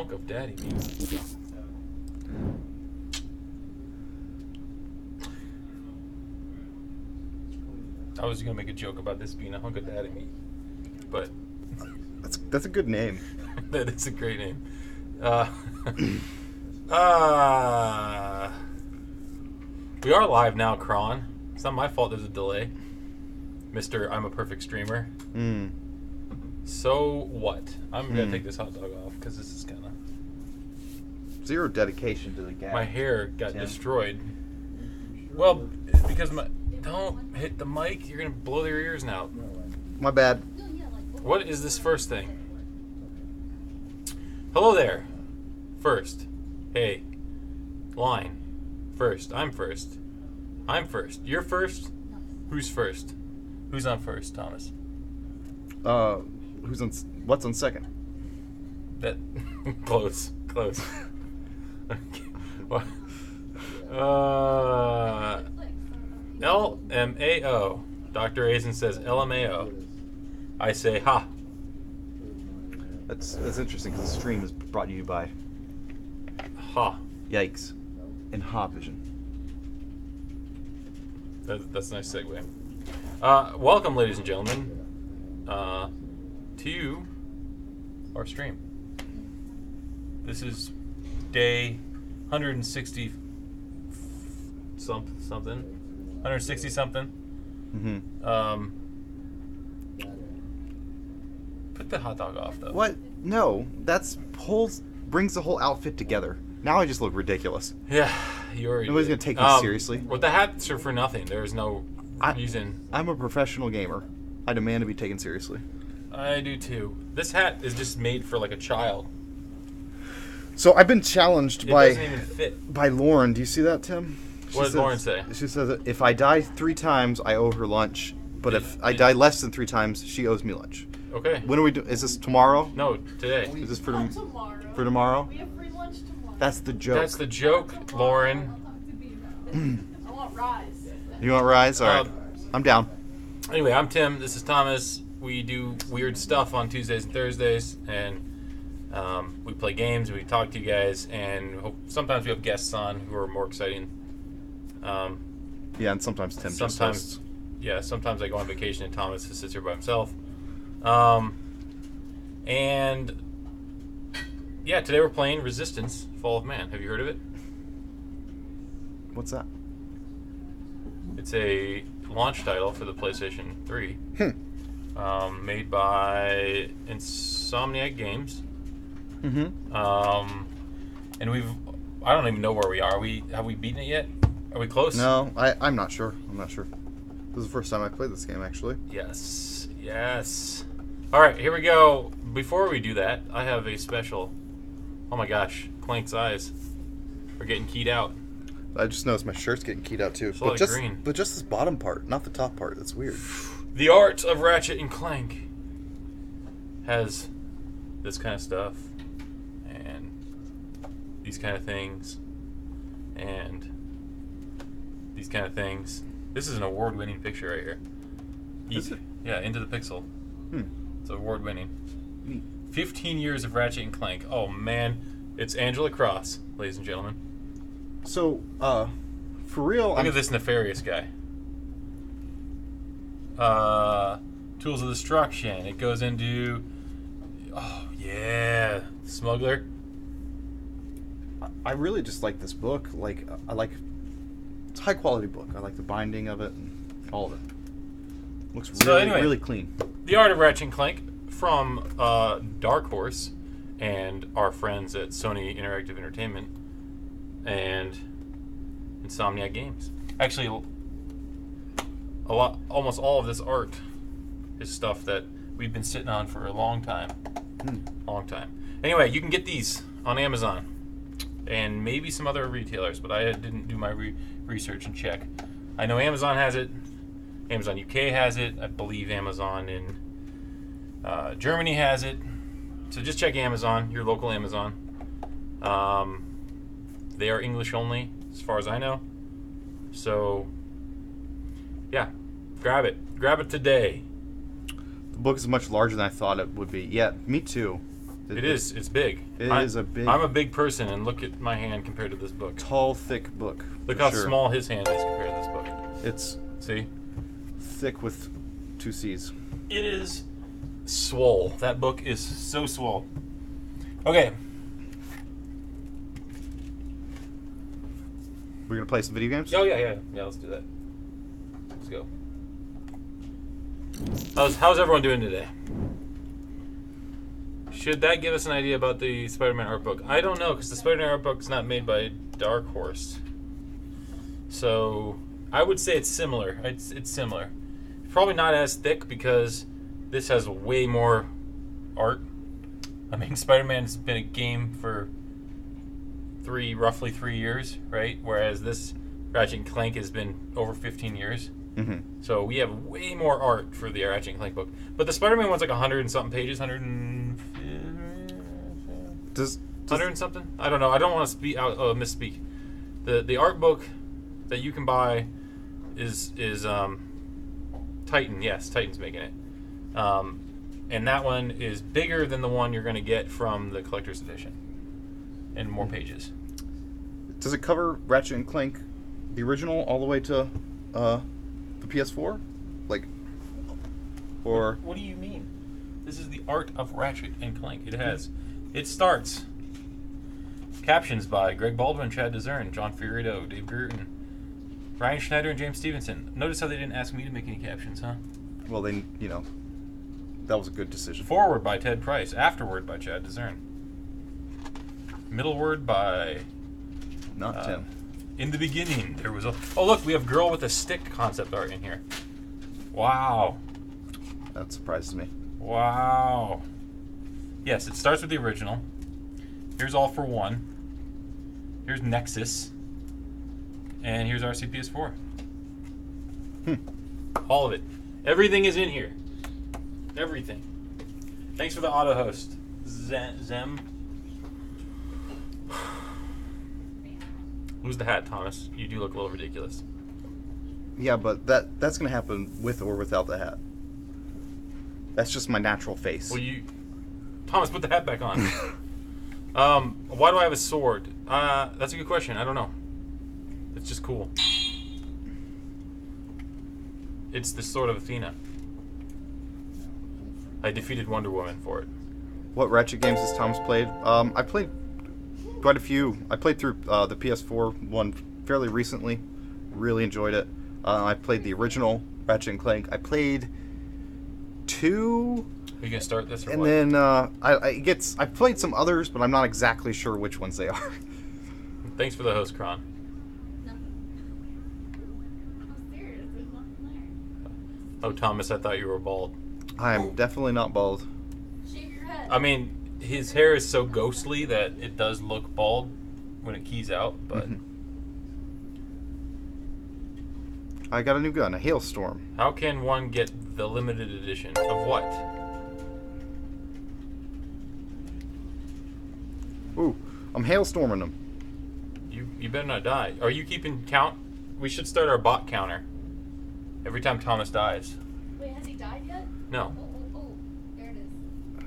hunk of daddy meat. I was gonna make a joke about this being a hunk of daddy meat, but that's a good name. that is a great name. We are live now, Kron. It's not my fault there's a delay. Mr. I'm a perfect streamer. So what? I'm going to take this hot dog off because this is kind of... Zero dedication to the game. My hair got destroyed. Well, because my... Don't hit the mic. You're going to blow your ears out. My bad. What is this first thing? Hello there. First. Hey. Line. First. I'm first. I'm first. You're first? Who's first? Who's on first, Thomas? Who's on? What's on second? That close. What? LMAO. Dr. Azen says LMAO. I say ha. That's interesting because the stream is brought to you by ha. Yikes and Ha Vision. That's a nice segue. Welcome, ladies and gentlemen, to our stream. This is day 160 something. 160 something. Put the hot dog off, though. What? No, brings the whole outfit together. Now I just look ridiculous. Yeah, you're. Nobody's gonna take me seriously. Well, the hats are for nothing. There's no reason. I'm a professional gamer. I demand to be taken seriously. I do too. This hat is just made for like a child. So I've been challenged It doesn't even fit. by Lauren. Do you see that, Tim? What does Lauren say? She says that if I die 3 times, I owe her lunch. But if I die less than 3 times, she owes me lunch. Okay. When are we doing? Is this tomorrow? No, today. Is this for tomorrow? For tomorrow? We have free lunch tomorrow. That's the joke. That's the joke, Lauren. I want Rise. You want Rise? All right. I'm down. Anyway, I'm Tim. This is Thomas. We do weird stuff on Tuesdays and Thursdays, and we play games, and we talk to you guys, and sometimes we have guests on who are more exciting. Yeah, and sometimes Tim just hosts. Yeah, sometimes I go on vacation and Thomas just sits here by himself. And yeah, today we're playing Resistance: Fall of Man. Have you heard of it? What's that? It's a launch title for the PlayStation 3. Made by Insomniac Games. And I don't even know where we are. Have we beaten it yet? Are we close? No, I'm not sure. This is the first time I played this game, actually. Yes. All right, here we go. Before we do that, I have a special. Oh my gosh, Clank's eyes are getting keyed out. I just noticed my shirt's getting keyed out too. But just this bottom part, not the top part. That's weird. The art of Ratchet and Clank has this kind of stuff, and these kind of things, and these kind of things. This is an award-winning picture right here. Is it? Yeah, Into the Pixel. It's award-winning. 15 years of Ratchet and Clank. Oh man, it's Angela Cross, ladies and gentlemen. So, for real, look at this nefarious guy. Tools of Destruction. It goes into, oh yeah, Smuggler. I really just like this book. It's a high quality book. I like the binding of it and all of it. Looks really clean. The Art of Ratchet and Clank from Dark Horse and our friends at Sony Interactive Entertainment and Insomniac Games. Actually, almost all of this art is stuff that we've been sitting on for a long time. Anyway, you can get these on Amazon and maybe some other retailers, but I didn't do my research and check. I know Amazon has it. Amazon UK has it. I believe Amazon in Germany has it. So just check Amazon, your local Amazon. They are English only, as far as I know. So, yeah, grab it. Grab it today. The book is much larger than I thought it would be. Yeah, me too. It is. It's big. It is a big... I'm a big person, and look at my hand compared to this book. Tall, thick book. Look how small his hand is compared to this book. It's... See? Thick with 2 C's. It is swole. That book is so swole. Okay. We're going to play some video games? Oh, yeah. Yeah, let's do that. Let's go. How's everyone doing today? Should that give us an idea about the Spider-Man art book? I don't know, because the Spider-Man art book is not made by Dark Horse. So, I would say it's similar. It's similar. Probably not as thick, because this has way more art. I mean, Spider-Man's been a game for roughly 3 years, right? Whereas this Ratchet & Clank has been over 15 years. Mm-hmm. So we have way more art for the Ratchet & Clank book. But the Spider-Man one's like 100 and something pages, 100 and something? I don't know. I don't want to misspeak. The art book that you can buy is Titan. Yes, Titan's making it. And that one is bigger than the one you're going to get from the collector's edition. And more pages. Does it cover Ratchet & Clank, the original, all the way to the PS4? Like, or... What do you mean? This is the art of Ratchet & Clank. It starts. Captions by Greg Baldwin, Chad Dezern, John Fioretto, Dave Burton, Ryan Schneider, and James Stevenson. Notice how they didn't ask me to make any captions, huh? Well, then, that was a good decision. Forward by Ted Price. Afterward by Chad Dezern. Middle word by... Not Tim. In the beginning, there was a... Oh, look, we have girl with a stick concept art in here. Wow. That surprises me. Wow. Yes, it starts with the original. Here's All for One. Here's Nexus. And here's RCPS4. All of it. Everything is in here. Everything. Thanks for the auto host. Zem. Lose the hat, Thomas. You do look a little ridiculous. Yeah, but that's going to happen with or without the hat. That's just my natural face. Well, Thomas, put the hat back on. Why do I have a sword? That's a good question. I don't know. It's just cool. It's the Sword of Athena. I defeated Wonder Woman for it. What Ratchet games has Thomas played? I played quite a few. I played through the PS4 one fairly recently. Really enjoyed it. I played the original Ratchet & Clank. I played 2. Are you gonna start this or and what? Then I played some others, but I'm not exactly sure which ones they are. Thanks for the host, Kron. Oh, Thomas, I thought you were bald. I am definitely not bald. Shave your head. I mean, his hair is so ghostly that it does look bald when it keys out, but... I got a new gun, a Hailstorm. How can one get the limited edition of what? Ooh, I'm Hailstorming them. You better not die. Are you keeping count? We should start our bot counter. Every time Thomas dies. Wait, has he died yet? No. Oh, there it is.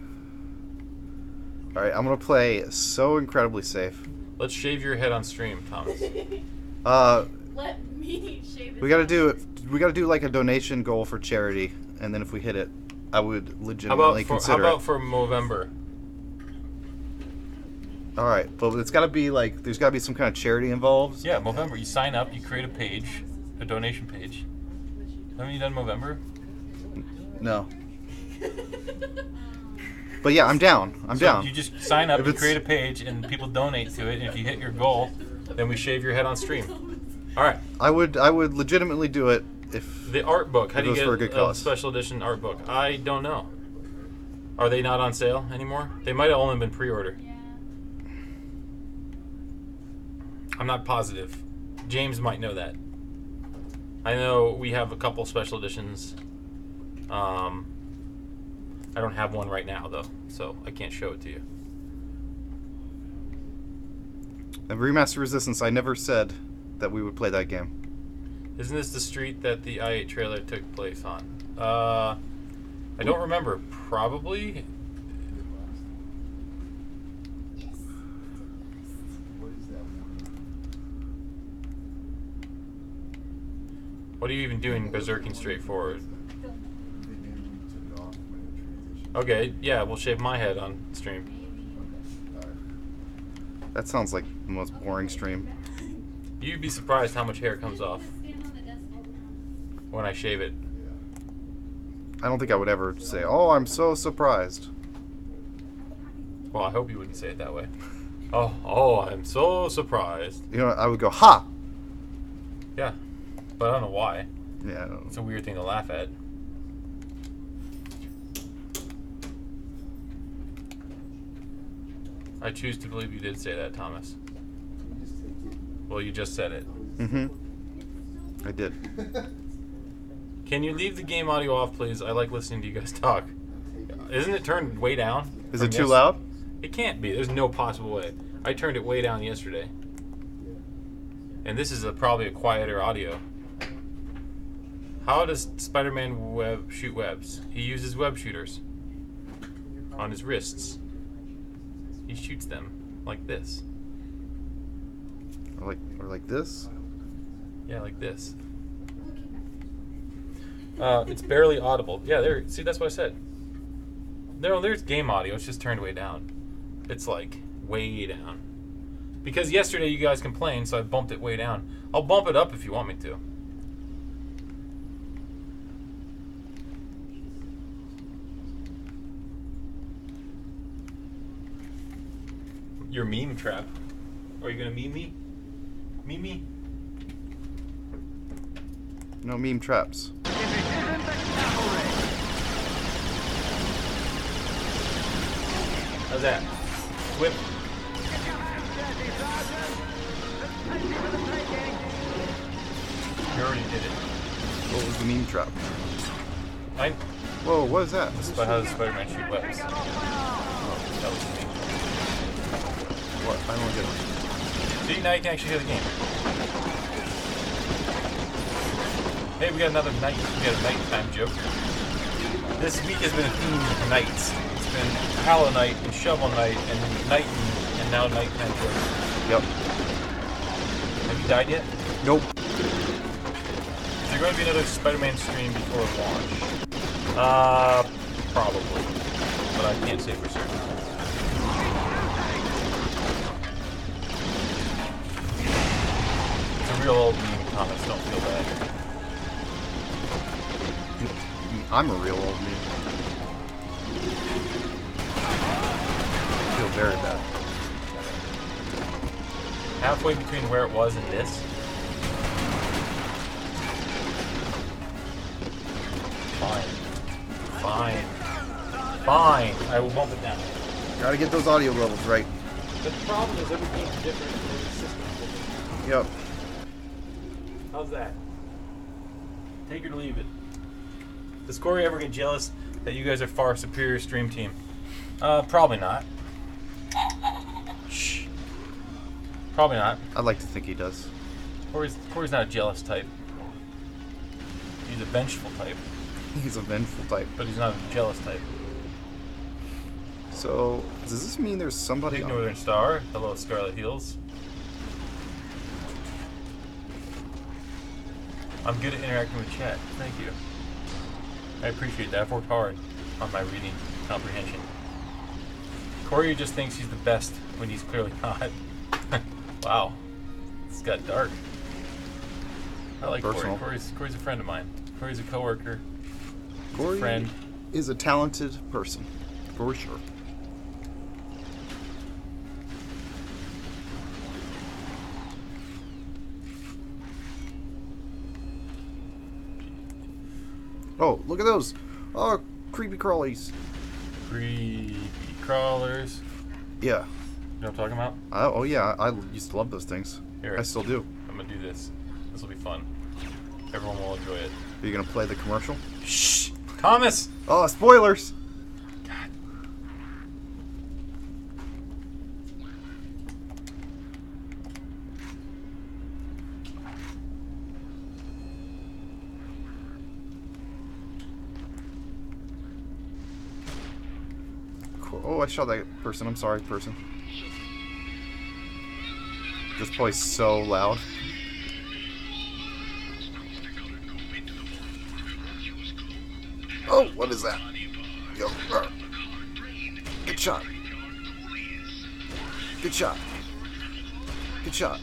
Alright, I'm gonna play so incredibly safe. Let's shave your head on stream, Thomas. Let me shave it. We gotta do like a donation goal for charity, and then if we hit it, I would legitimately consider How about for Movember? Alright, but it's gotta be like, there's gotta be some kind of charity involved. Yeah, Movember. You sign up, you create a page, a donation page. Haven't you done Movember? No. But yeah, I'm down. I'm down. You just sign up, you create a page, and people donate to it, and if you hit your goal, then we shave your head on stream. Alright. I would legitimately do it if the art book. How do you for a get good a cause. special edition art book? I don't know. Are they not on sale anymore? They might have only been pre-order. Yeah. I'm not positive. James might know that. I know we have a couple special editions. I don't have one right now, though, so I can't show it to you. And Remaster Resistance, I never said that we would play that game. Isn't this the street that the I-8 trailer took place on? I don't remember. Probably. What are you even doing berserking straight forward? Okay, yeah, we'll shave my head on stream. That sounds like the most boring stream. You'd be surprised how much hair comes off when I shave it. I don't think I would ever say, "Oh, I'm so surprised." Well, I hope you wouldn't say it that way. Oh, I'm so surprised. You know, I would go, "Ha!" Yeah, but I don't know why. Yeah. I don't It's a weird thing to laugh at. I choose to believe you did say that, Thomas. Well, you just said it. Mm-hmm. I did. Can you leave the game audio off, please? I like listening to you guys talk. Isn't it turned way down? Is it too loud? It can't be. There's no possible way. I turned it way down yesterday. And this is probably a quieter audio. How does Spider-Man shoot webs? He uses web shooters on his wrists. He shoots them like this. Or like this? Yeah, like this. It's barely audible. Yeah, there. See, that's what I said. There's game audio. It's just turned way down. It's like way down. Because yesterday you guys complained, so I bumped it way down. I'll bump it up if you want me to. Your meme trap. Are you gonna meme me? Meme me? No meme traps. How's that? Whip. You already did it. What was the meme trap? I. Whoa, what is that? This is how does Spider-Man shoot webs. Oh, that was me. What? I don't get it. See, now you can actually hear the game. Hey, we got another night. We got a nighttime joke. This week has been a theme of nights. It's been Hollow Knight and Shovel Knight and night and now nighttime jokes. Yep. Have you died yet? Nope. Is there going to be another Spider-Man stream before launch? Probably. But I can't say for certain. It's a real old meme, Thomas. Don't feel bad. I'm a real old me. I feel very bad. Halfway between where it was and this. Fine. I will bump it down. Gotta get those audio levels right. But the problem is everything's different and every system's different. Yep. How's that? Take it or leave it. Does Corey ever get jealous that you guys are far superior stream team? Probably not. Shh. Probably not. I'd like to think he does. Corey's not a jealous type. He's a vengeful type, He's a vengeful type. but he's not a jealous type. So, does this mean there's somebody Big on? Northern Star. Hello, Scarlet Heels. I'm good at interacting with chat. Thank you. I appreciate that. I've worked hard on my reading comprehension. Corey just thinks he's the best when he's clearly not. Wow. It's got dark. I like Personal. Corey. Corey's a friend of mine. Corey's a coworker. He's Corey a friend. is a talented person, for sure. Oh, look at those! Oh, creepy crawlies. Creepy crawlers. Yeah. You know what I'm talking about? Oh yeah, I used to love those things. Here. I still do. I'm gonna do this. This will be fun. Everyone will enjoy it. Are you gonna play the commercial? Shh! Thomas! Oh, spoilers! God. Cool. Oh, I shot that person. I'm sorry, person. This boy's so loud. Oh, what is that? Yo, good shot. Good shot. Good shot.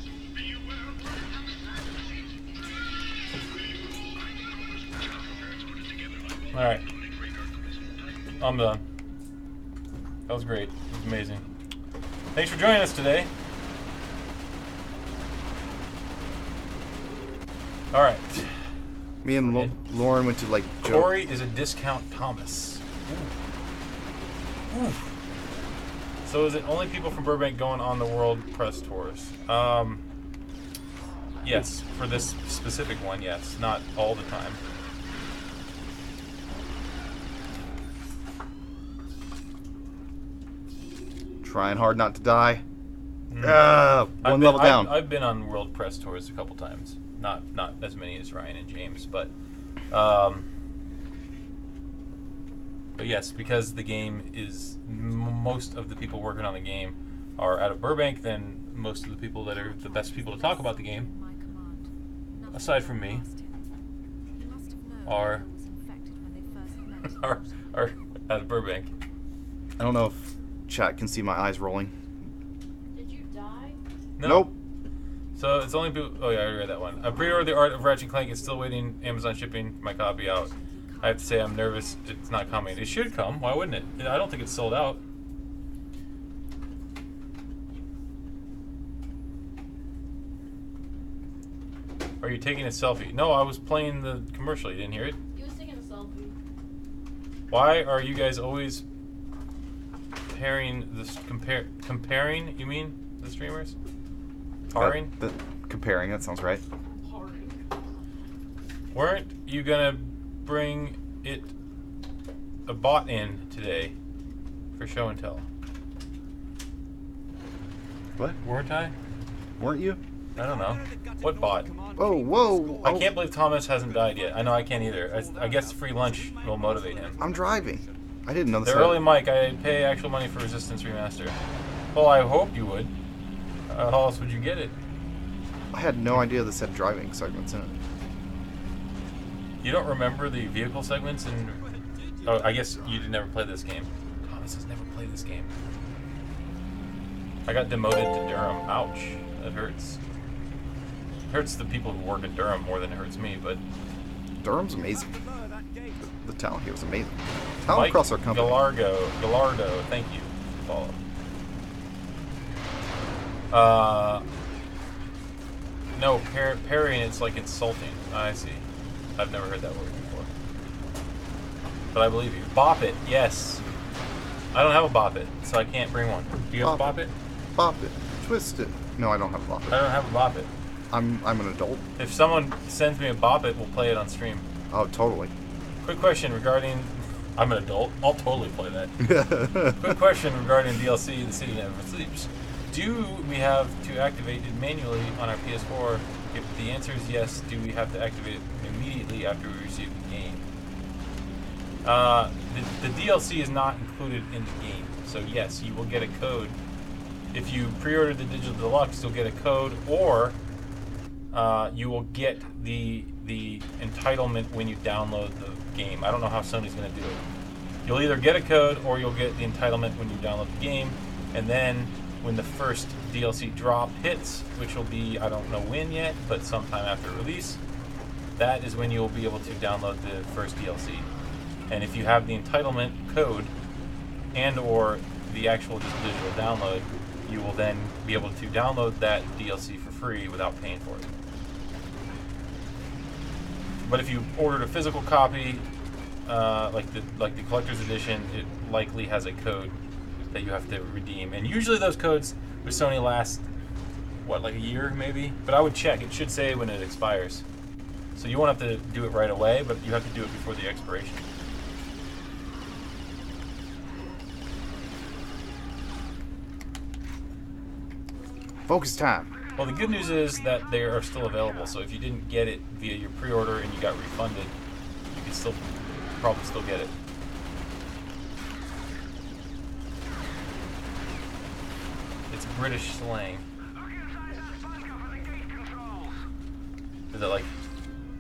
Alright. I'm done. That was great. It was amazing. Thanks for joining us today. Alright. Me and Lauren went to like Corey is a discount Thomas. Ooh. Ooh. So is it only people from Burbank going on the world press tours? Yes, for this specific one, yes. Not all the time. Trying hard not to die. One I've level down. I've been on world press tours a couple times. Not as many as Ryan and James, but yes, because the game is most of the people working on the game are out of Burbank, then most of the people that are the best people to talk about the game, aside from me, are out of Burbank. I don't know if chat can see my eyes rolling. Did you die? No. Nope. So it's only people. Oh yeah, I already read that one. I pre-ordered The Art of Ratchet and Clank. It's still waiting. Amazon shipping. My copy out. I have to say I'm nervous. It's not coming. It should come. Why wouldn't it? I don't think it's sold out. Are you taking a selfie? No, I was playing the commercial. You didn't hear it? He was taking a selfie. Why are you guys always comparing? You mean the streamers? Parring? Comparing, that sounds right. Weren't you gonna bring a bot in today for show and tell? What? Weren't I? Weren't you? I don't know. What bot? Oh, whoa. I can't believe Thomas hasn't died yet. I know I can't either. I guess free lunch will motivate him. I'm driving. I didn't know this. The early mic, I pay actual money for Resistance Remaster. Well, I hoped you would. How else would you get it? I had no idea this had driving segments in it. You don't remember the vehicle segments in... Oh, I guess you did never play this game. Thomas has never played this game. I got demoted to Durham. Ouch. That hurts. It hurts the people who work at Durham more than it hurts me, but... Durham's amazing. The talent here was amazing. Talent Mike across our company. Gallardo, thank you. Follow. No, parrying, it's like insulting. I see. I've never heard that word before. But I believe you. Bop it, yes. I don't have a bop it, so I can't bring one. Do you have a bop it? Bop it. Twist it. No, I don't have a bop it. I don't have a bop it. I'm an adult. If someone sends me a bop it, we'll play it on stream. Oh, totally. Quick question regarding... I'm an adult. I'll totally play that. Quick question regarding DLC, The City Never Sleeps. Do we have to activate it manually on our PS4? If the answer is yes, do we have to activate it immediately after we receive the game? The DLC is not included in the game, so yes, you will get a code. If you pre-order the Digital Deluxe, you'll get a code, or you will get the entitlement when you download the game. I don't know how Sony's going to do it. You'll either get a code, or you'll get the entitlement when you download the game, and then when the first DLC drop hits, which will be, I don't know when yet, but sometime after release, that is when you'll be able to download the first DLC. And if you have the entitlement code and or the actual just digital download, you will then be able to download that DLC for free without paying for it. But if you ordered a physical copy, like the collector's edition, it likely has a code that you have to redeem. And usually those codes with Sony last, what, like a year maybe? But I would check. It should say when it expires. So you won't have to do it right away, but you have to do it before the expiration. Focus time. Well, the good news is that they are still available. So if you didn't get it via your pre-order and you got refunded, you can still probably still get it. It's British slang. Is it like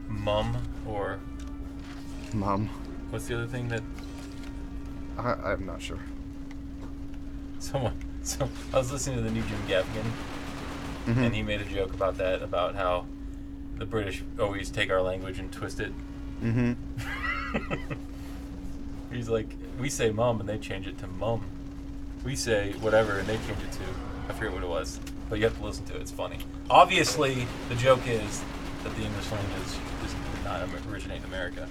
mum or Mom. What's the other thing that I'm not sure. So I was listening to the new Jim Gaffigan, Mhm. and he made a joke about that, about how the British always take our language and twist it. Mm-hmm. He's like, we say mum and they change it to mum. We say whatever and they change it to, I forget what it was, but you have to listen to it. It's funny. Obviously, the joke is that the English language does not originate in America,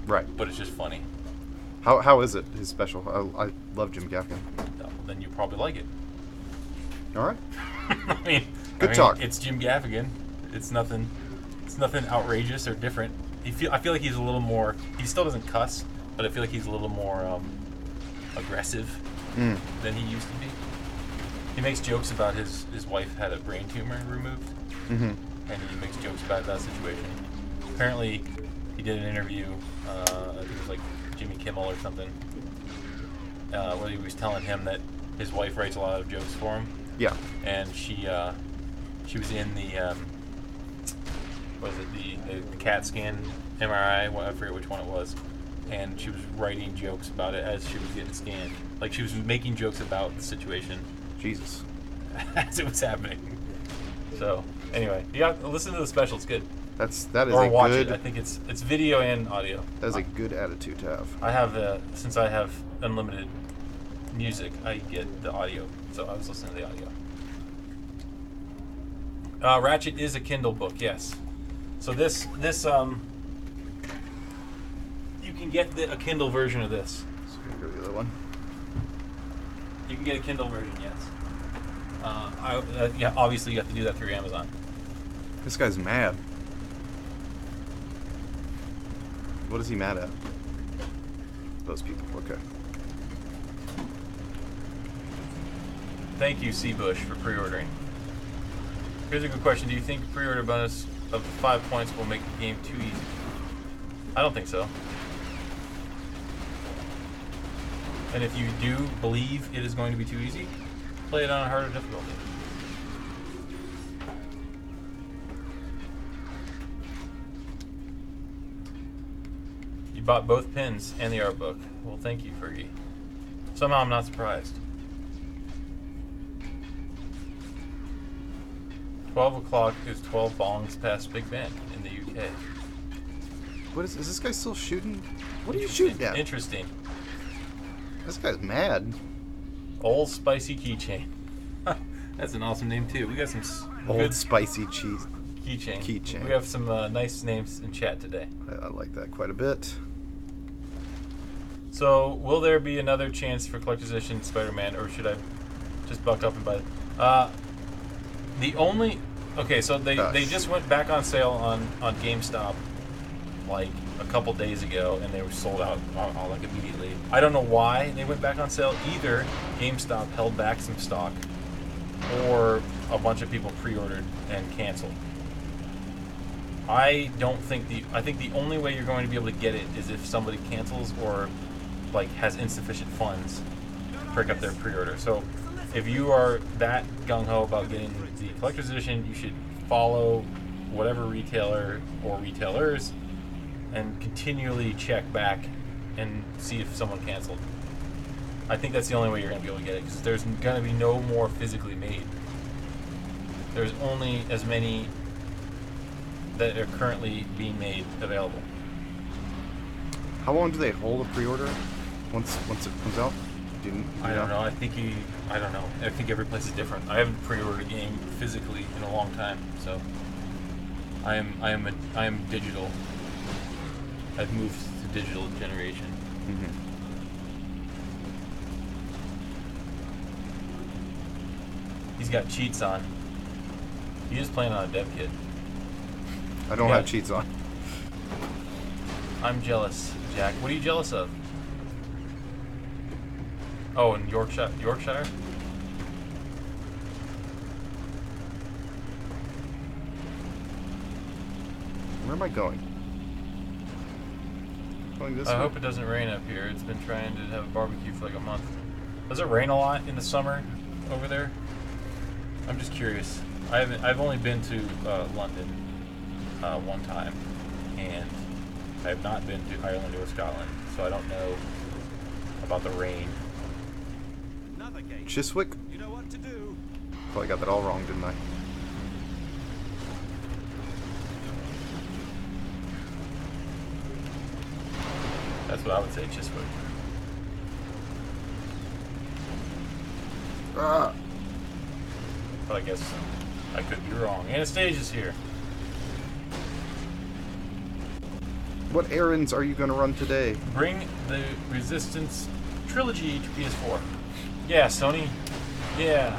Right. but it's just funny. How is it? His special. I love Jim Gaffigan. Then you probably like it. All right. I mean, Good talk. It's Jim Gaffigan. It's nothing outrageous or different. I feel like he's a little more. He still doesn't cuss, but I feel like he's a little more aggressive than he used to be. He makes jokes about his wife had a brain tumor removed, Mm-hmm. and he makes jokes about that situation. Apparently, he did an interview. I think it was like Jimmy Kimmel or something, where he was telling him that his wife writes a lot of jokes for him. Yeah. And she was in the what was it, the CAT scan MRI, I forget which one it was, and she was writing jokes about it as she was getting scanned. Like, she was making jokes about the situation Jesus. as it was happening. So anyway, you got to listen to the special. It's good. That is Or a watch good. it. I think it's video and audio. That is a good attitude to have. I have since I have unlimited music, I get the audio. So I was listening to the audio. Ratchet is a Kindle book, yes. So this you can get a Kindle version of this. So we're gonna go to the other one. You can get a Kindle version, yes. Yeah, obviously you have to do that through Amazon. This guy's mad. What is he mad at? Those people. Okay. Thank you, C. Bush, for pre-ordering. Here's a good question. Do you think pre-order bonus of 5 points will make the game too easy? I don't think so. And if you do believe it is going to be too easy, play it on a harder difficulty. You bought both pins and the art book. Well, thank you, Fergie. Somehow I'm not surprised. 12 o'clock is 12 bongs past Big Ben in the UK. What is this guy still shooting? What are you shooting at? Interesting. This guy's mad. Old Spicy Keychain. That's an awesome name, too. We got some Old good spicy cheese. keychain. Keychain. We have some nice names in chat today. I like that quite a bit. So, will there be another chance for Collector's Edition Spider-Man, or should I just buck up and buy it? The only... Okay, so they just went back on sale on GameStop like a couple days ago, and they were sold out like immediately. I don't know why they went back on sale. Either GameStop held back some stock, or a bunch of people pre-ordered and canceled. I think the only way you're going to be able to get it is if somebody cancels or like has insufficient funds to pick up their pre-order. So if you are that gung-ho about getting the collector's edition, you should follow whatever retailer or retailers and continually check back and see if someone canceled. I think that's the only way you're going to be able to get it, because there's going to be no more physically made. There's only as many that are currently being made available. How long do they hold a pre-order once it comes out? I don't know. I don't know. I think every place is different. I haven't pre-ordered a game physically in a long time, so I am digital. I've moved to digital generation. Mm-hmm. He's got cheats on. He is playing on a dev kit. I don't Yeah. have cheats on. I'm jealous, Jack. What are you jealous of? Oh, in Yorkshire? Where am I going? Going this I way? hope it doesn't rain up here. It's been trying to have a barbecue for like a month. Does it rain a lot in the summer over there? I'm just curious. I've only been to London one time, and I have not been to Ireland or Scotland, so I don't know about the rain. Chiswick? You know what to do. Oh, I got that all wrong, didn't I? That's what I would say, Chiswick. Ah. But I guess I could be wrong. Anastasia's here. What errands are you going to run today? Bring the Resistance Trilogy to PS4. Yeah, Sony. Yeah.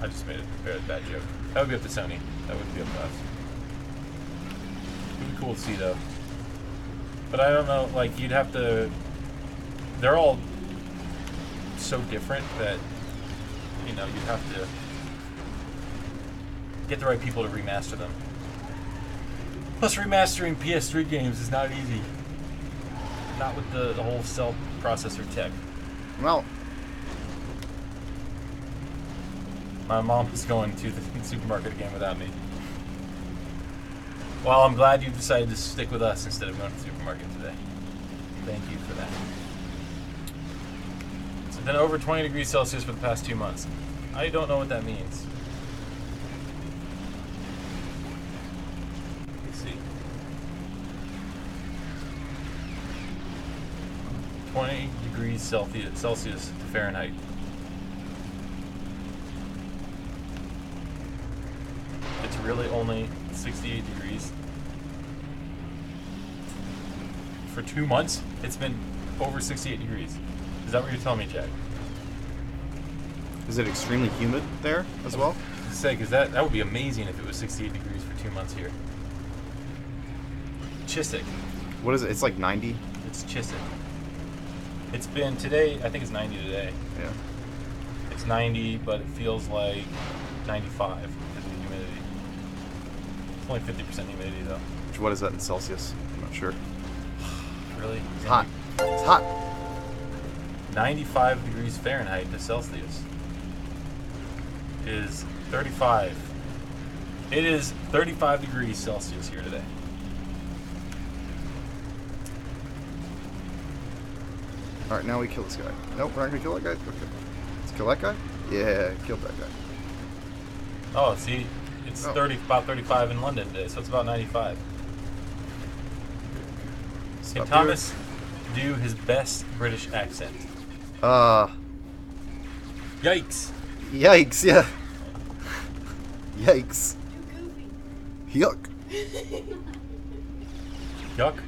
I just made a bad joke. That would be up to Sony. That wouldn't be up to us. It would be cool to see, though. But I don't know, like, you'd have to... They're all so different that, you know, you'd have to get the right people to remaster them. Plus, remastering PS3 games is not easy. Not with the whole cell processor tech. Well, My mom is going to the supermarket again without me. Well, I'm glad you decided to stick with us instead of going to the supermarket today. Thank you for that. It's been over 20 degrees Celsius for the past 2 months. I don't know what that means. Let's see. 20 degrees Celsius to Fahrenheit. It's really only 68 degrees. For 2 months, it's been over 68 degrees. Is that what you're telling me, Jack? is it extremely humid there as well? Say, because that would be amazing if it was 68 degrees for 2 months here. Chiswick. What is it? It's like 90? It's Chiswick. It's been today, I think it's 90 today. Yeah. It's 90, but it feels like 95 because of the humidity. It's only 50% humidity, though. What is that in Celsius? I'm not sure. Really? It's hot. It's hot. 95 degrees Fahrenheit to Celsius is 35. It is 35 degrees Celsius here today. Alright, now we kill this guy. Nope, we're not going to kill that guy? Okay. Let's kill that guy? Yeah, killed that guy. Oh, see, it's about 35 in London today, so it's about 95. Can Stop Thomas do his best British accent? Yikes. Yikes, yeah. Yikes. Too Yuck. Yuck.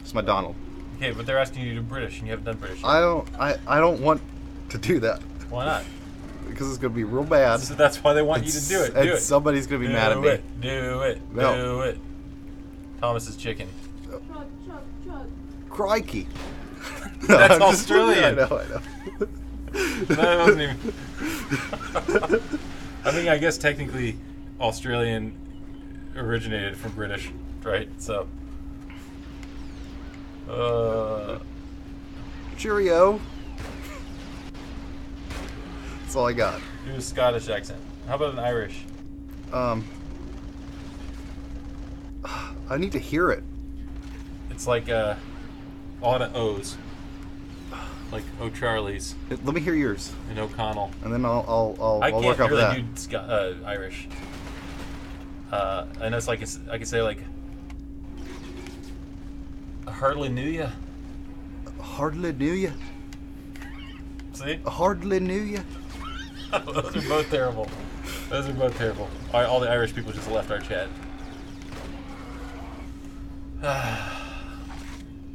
It's my Donald. Okay, but they're asking you to do British, and you haven't done British. I don't want to do that. Why not? Because it's going to be real bad. So that's why they want you to do it. Do And it. somebody's going to be mad at me. Do it. No. Do it. Thomas's chicken. Chug, chug, chug. Crikey. That's I'm just- Australian. I know. That wasn't even. I mean, I guess technically, Australian originated from British, right? So. Cheerio. That's all I got. Do a Scottish accent. How about an Irish? I need to hear it. It's like a lot of O's, like O'Charlie's Let me hear yours, and O'Connell. and then I'll I work can't off really that. do Irish. I know it's like I could say like hardly knew ya. Hardly knew you. See, Hardly knew you. those are both terrible. Those are both terrible. All the Irish people just left our chat.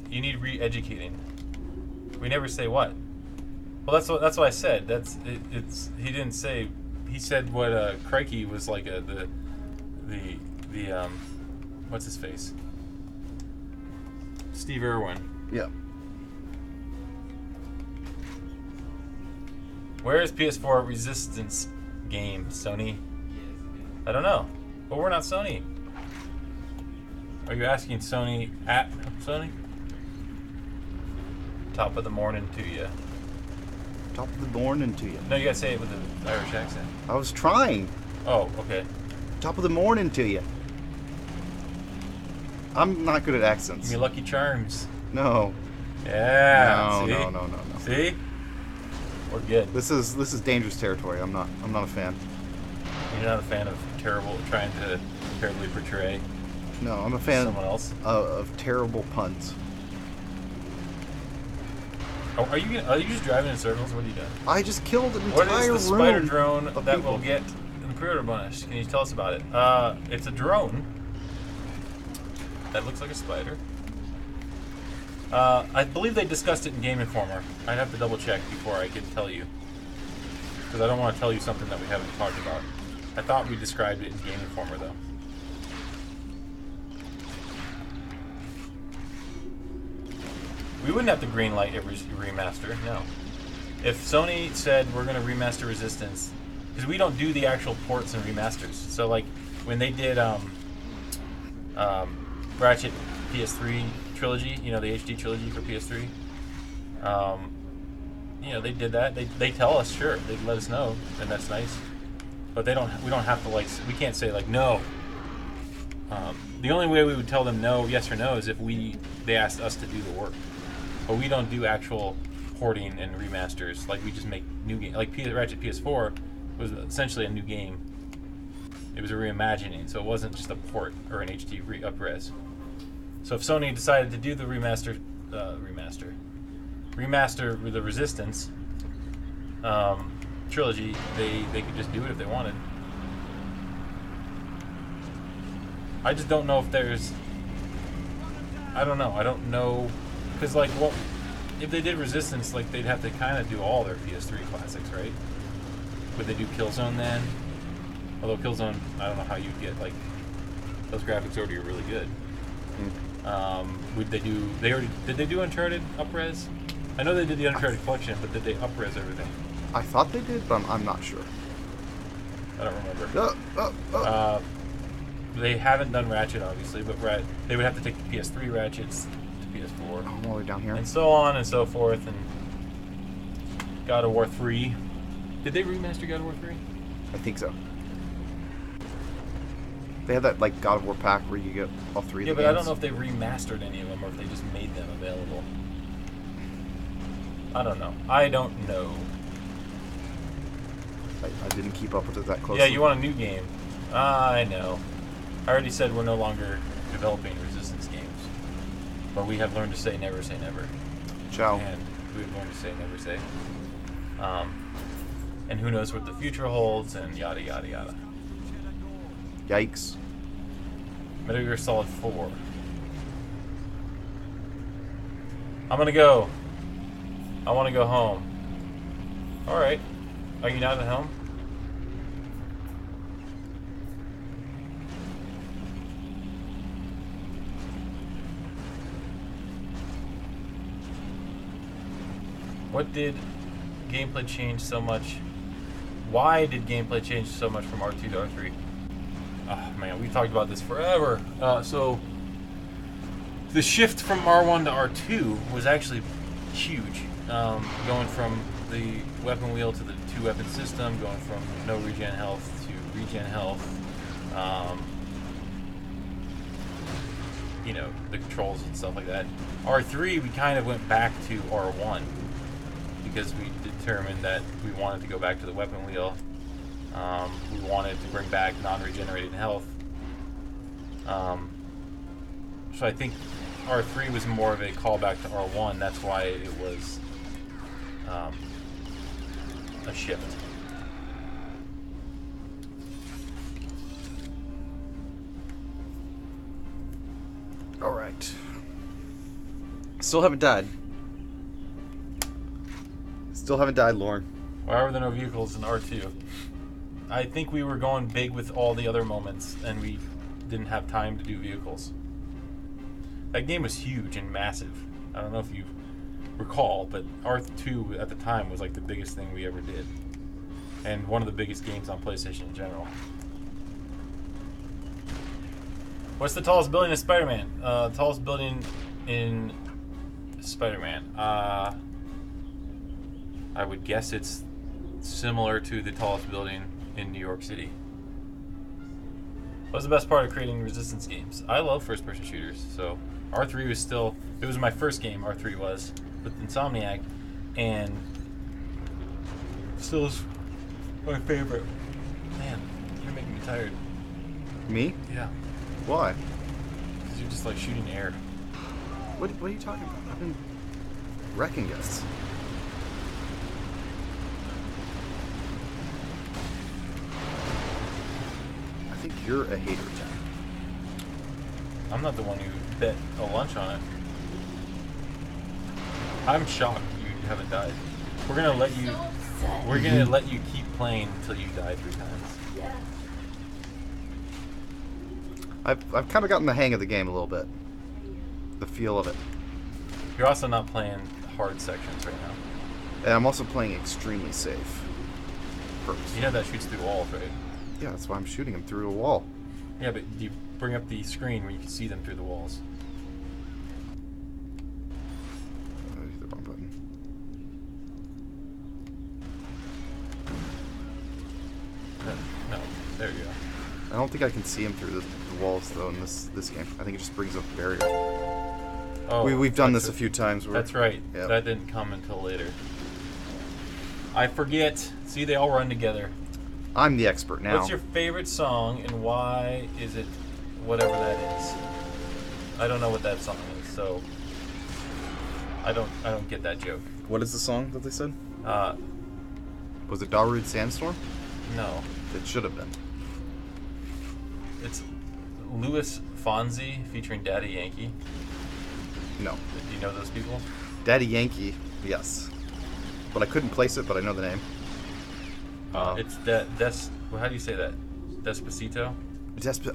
You need re-educating. We never say what. Well, that's what I said. It's he didn't say. He said what crikey was like the what's his face? Steve Irwin. Yeah. Where is PS4 Resistance game, Sony? I don't know, but we're not Sony. Are you asking Sony at Sony? Top of the morning to you. Top of the morning to you. No, you gotta say it with an Irish accent. I was trying. Oh, okay. Top of the morning to you. I'm not good at Give accents. me Lucky Charms. No. Yeah. No, see? no. See? We're good. This is dangerous territory. I'm not a fan. You're not a fan of trying to terribly portray No, I'm a fan someone else. of terrible puns. Oh, are you just driving in circles? What are you doing? I just killed an What entire is the room spider drone of that people. we'll get in the pre-order bonus? Can you tell us about it? It's a drone that looks like a spider. I believe they discussed it in Game Informer. I'd have to double check before I can tell you, because I don't want to tell you something that we haven't talked about. I thought we described it in Game Informer, though. We wouldn't have to greenlight a remaster, no. If Sony said we're going to remaster Resistance, because we don't do the actual ports and remasters. So, like, when they did Ratchet PS3 trilogy, you know, the HD trilogy for PS3, you know, they did that. They tell us, sure, they let us know, and that's nice. But we don't have to, like, we can't say, like, no. The only way we would tell them no, yes or no, is if they asked us to do the work. But we don't do actual porting and remasters. Like, we just make new games. Like Ratchet PS4 was essentially a new game. It was a reimagining, so it wasn't just a port or an HD up-res. So if Sony decided to do the remaster with the Resistance trilogy, they could just do it if they wanted. I just don't know if there's... I don't know. Because, like, well, if they did Resistance, like, they'd have to kind of do all their PS3 classics, right? Would they do Killzone then? Although Killzone, I don't know how you'd get, like, those graphics already are really good. Would they do... Did they do Uncharted up-res? I know they did the Uncharted collection, but did they up-res everything? I thought they did, but I'm not sure. I don't remember. They haven't done Ratchet, obviously, but they would have to take the PS3 Ratchets to PS4. I'm all the way down here. And so on and so forth, and God of War 3. Did they remaster God of War 3? I think so. They had that, like, God of War pack where you get all three of the Yeah, but games. I don't know if they remastered any of them or if they just made them available. I don't know. I didn't keep up with it that closely. Yeah, you want a new game. I know. I already said we're no longer developing Resistance games. But we have learned to say never say never. Ciao. And we've learned to say never say. And who knows what the future holds, and yada yada yada. Yikes. Metal Gear Solid 4. I'm gonna go. I wanna go home. Alright. Are you not at home? What did gameplay change so much? Why did gameplay change so much from R2 to R3? Oh man, we talked about this forever. So the shift from R1 to R2 was actually huge. Going from the weapon wheel to the two-weapon system, going from no regen health to regen health. You know, the controls and stuff like that. R3, we kind of went back to R1 because we determined that we wanted to go back to the weapon wheel. We wanted to bring back non-regenerated health. So I think R3 was more of a callback to R1. That's why it was a shift. Alright. Still haven't died. Still haven't died, Lauren. Why were there no vehicles in R2? I think we were going big with all the other moments, and we didn't have time to do vehicles. That game was huge and massive. I don't know if you recall, but R2 at the time was like the biggest thing we ever did. And one of the biggest games on PlayStation in general. What's the tallest building in Spider-Man? Tallest building in Spider-Man. I would guess it's similar to the tallest building in New York City. What was the best part of creating Resistance games? I love first-person shooters, so R3 was still... It was my first game, R3 was, with Insomniac, and still is my favorite. Man, you're making me tired. Me? Yeah. Why? Because you're just like shooting air. What are you talking about? I've been wrecking us. I think you're a hater, Jack. I'm not the one who bet a lunch on it. I'm shocked you haven't died. We're gonna let you. So upset. We're gonna let you keep playing until you die 3 times. Yeah. I've kind of gotten the hang of the game a little bit. The feel of it. You're also not playing hard sections right now. And I'm also playing extremely safe. First. You know that shoots through walls, right? Yeah, that's why I'm shooting him through a wall. Yeah, but you bring up the screen where you can see them through the walls. I hit the wrong button. No, there you go. I don't think I can see him through the walls though in this game. I think it just brings up a barrier. Oh, We've done that's this a few times. That's right. Yeah. That didn't come until later. I forget. See, they all run together. I'm the expert now. What's your favorite song and why is it whatever that is? I don't know what that song is, so I don't get that joke. What is the song that they said? Uh, Was it Darude Sandstorm? no. It should have been. It's Louis Fonzi featuring Daddy Yankee. No. Do you know those people? Daddy Yankee, yes. But I couldn't place it, but I know the name. It's well, how do you say that? Despacito?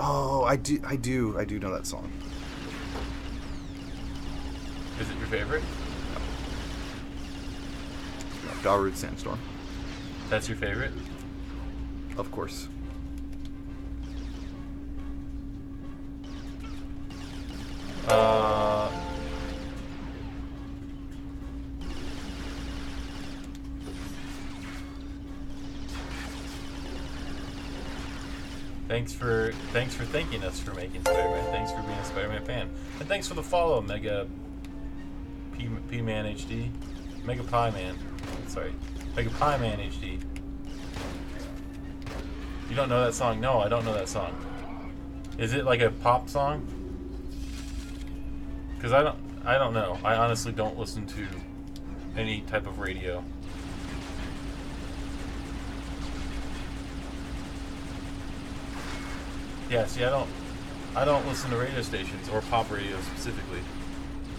Oh, I do know that song. Is it your favorite? No, Darude Sandstorm, That's your favorite? of course. Thanks for thanking us for making Spider-Man. Thanks for being a Spider-Man fan, and thanks for the follow, Mega P Man HD, Mega Pie Man. Sorry, Mega Pie Man HD. You don't know that song? No, I don't know that song. Is it like a pop song? Because I don't know. I honestly don't listen to any type of radio. Yeah, see, I don't listen to radio stations or pop radio specifically.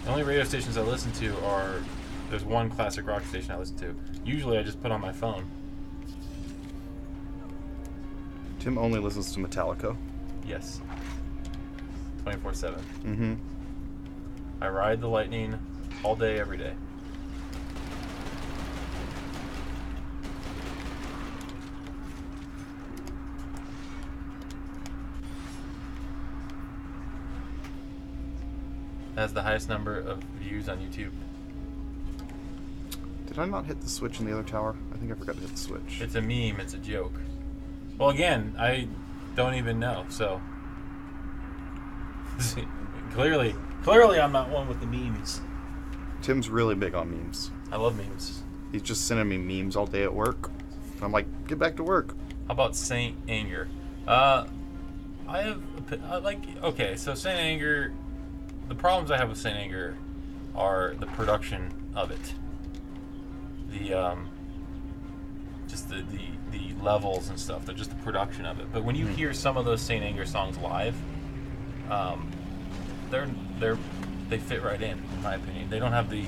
The only radio stations I listen to are, there's one classic rock station I listen to. Usually I just put on my phone. Tim only listens to Metallica. Yes. 24/7. Mm-hmm. I ride the lightning all day, every day. Has the highest number of views on YouTube. Did I not hit the switch in the other tower? I think I forgot to hit the switch. It's a meme, it's a joke. Well, again, I don't even know, so. Clearly I'm not one with the memes. Tim's really big on memes. I love memes. He's just sending me memes all day at work. I'm like, get back to work. How about Saint Anger? Okay, so Saint Anger, the problems I have with Saint Anger are the production of it. Just the levels and stuff. They're just the production of it. But when you hear some of those Saint Anger songs live, they fit right in my opinion. They don't have the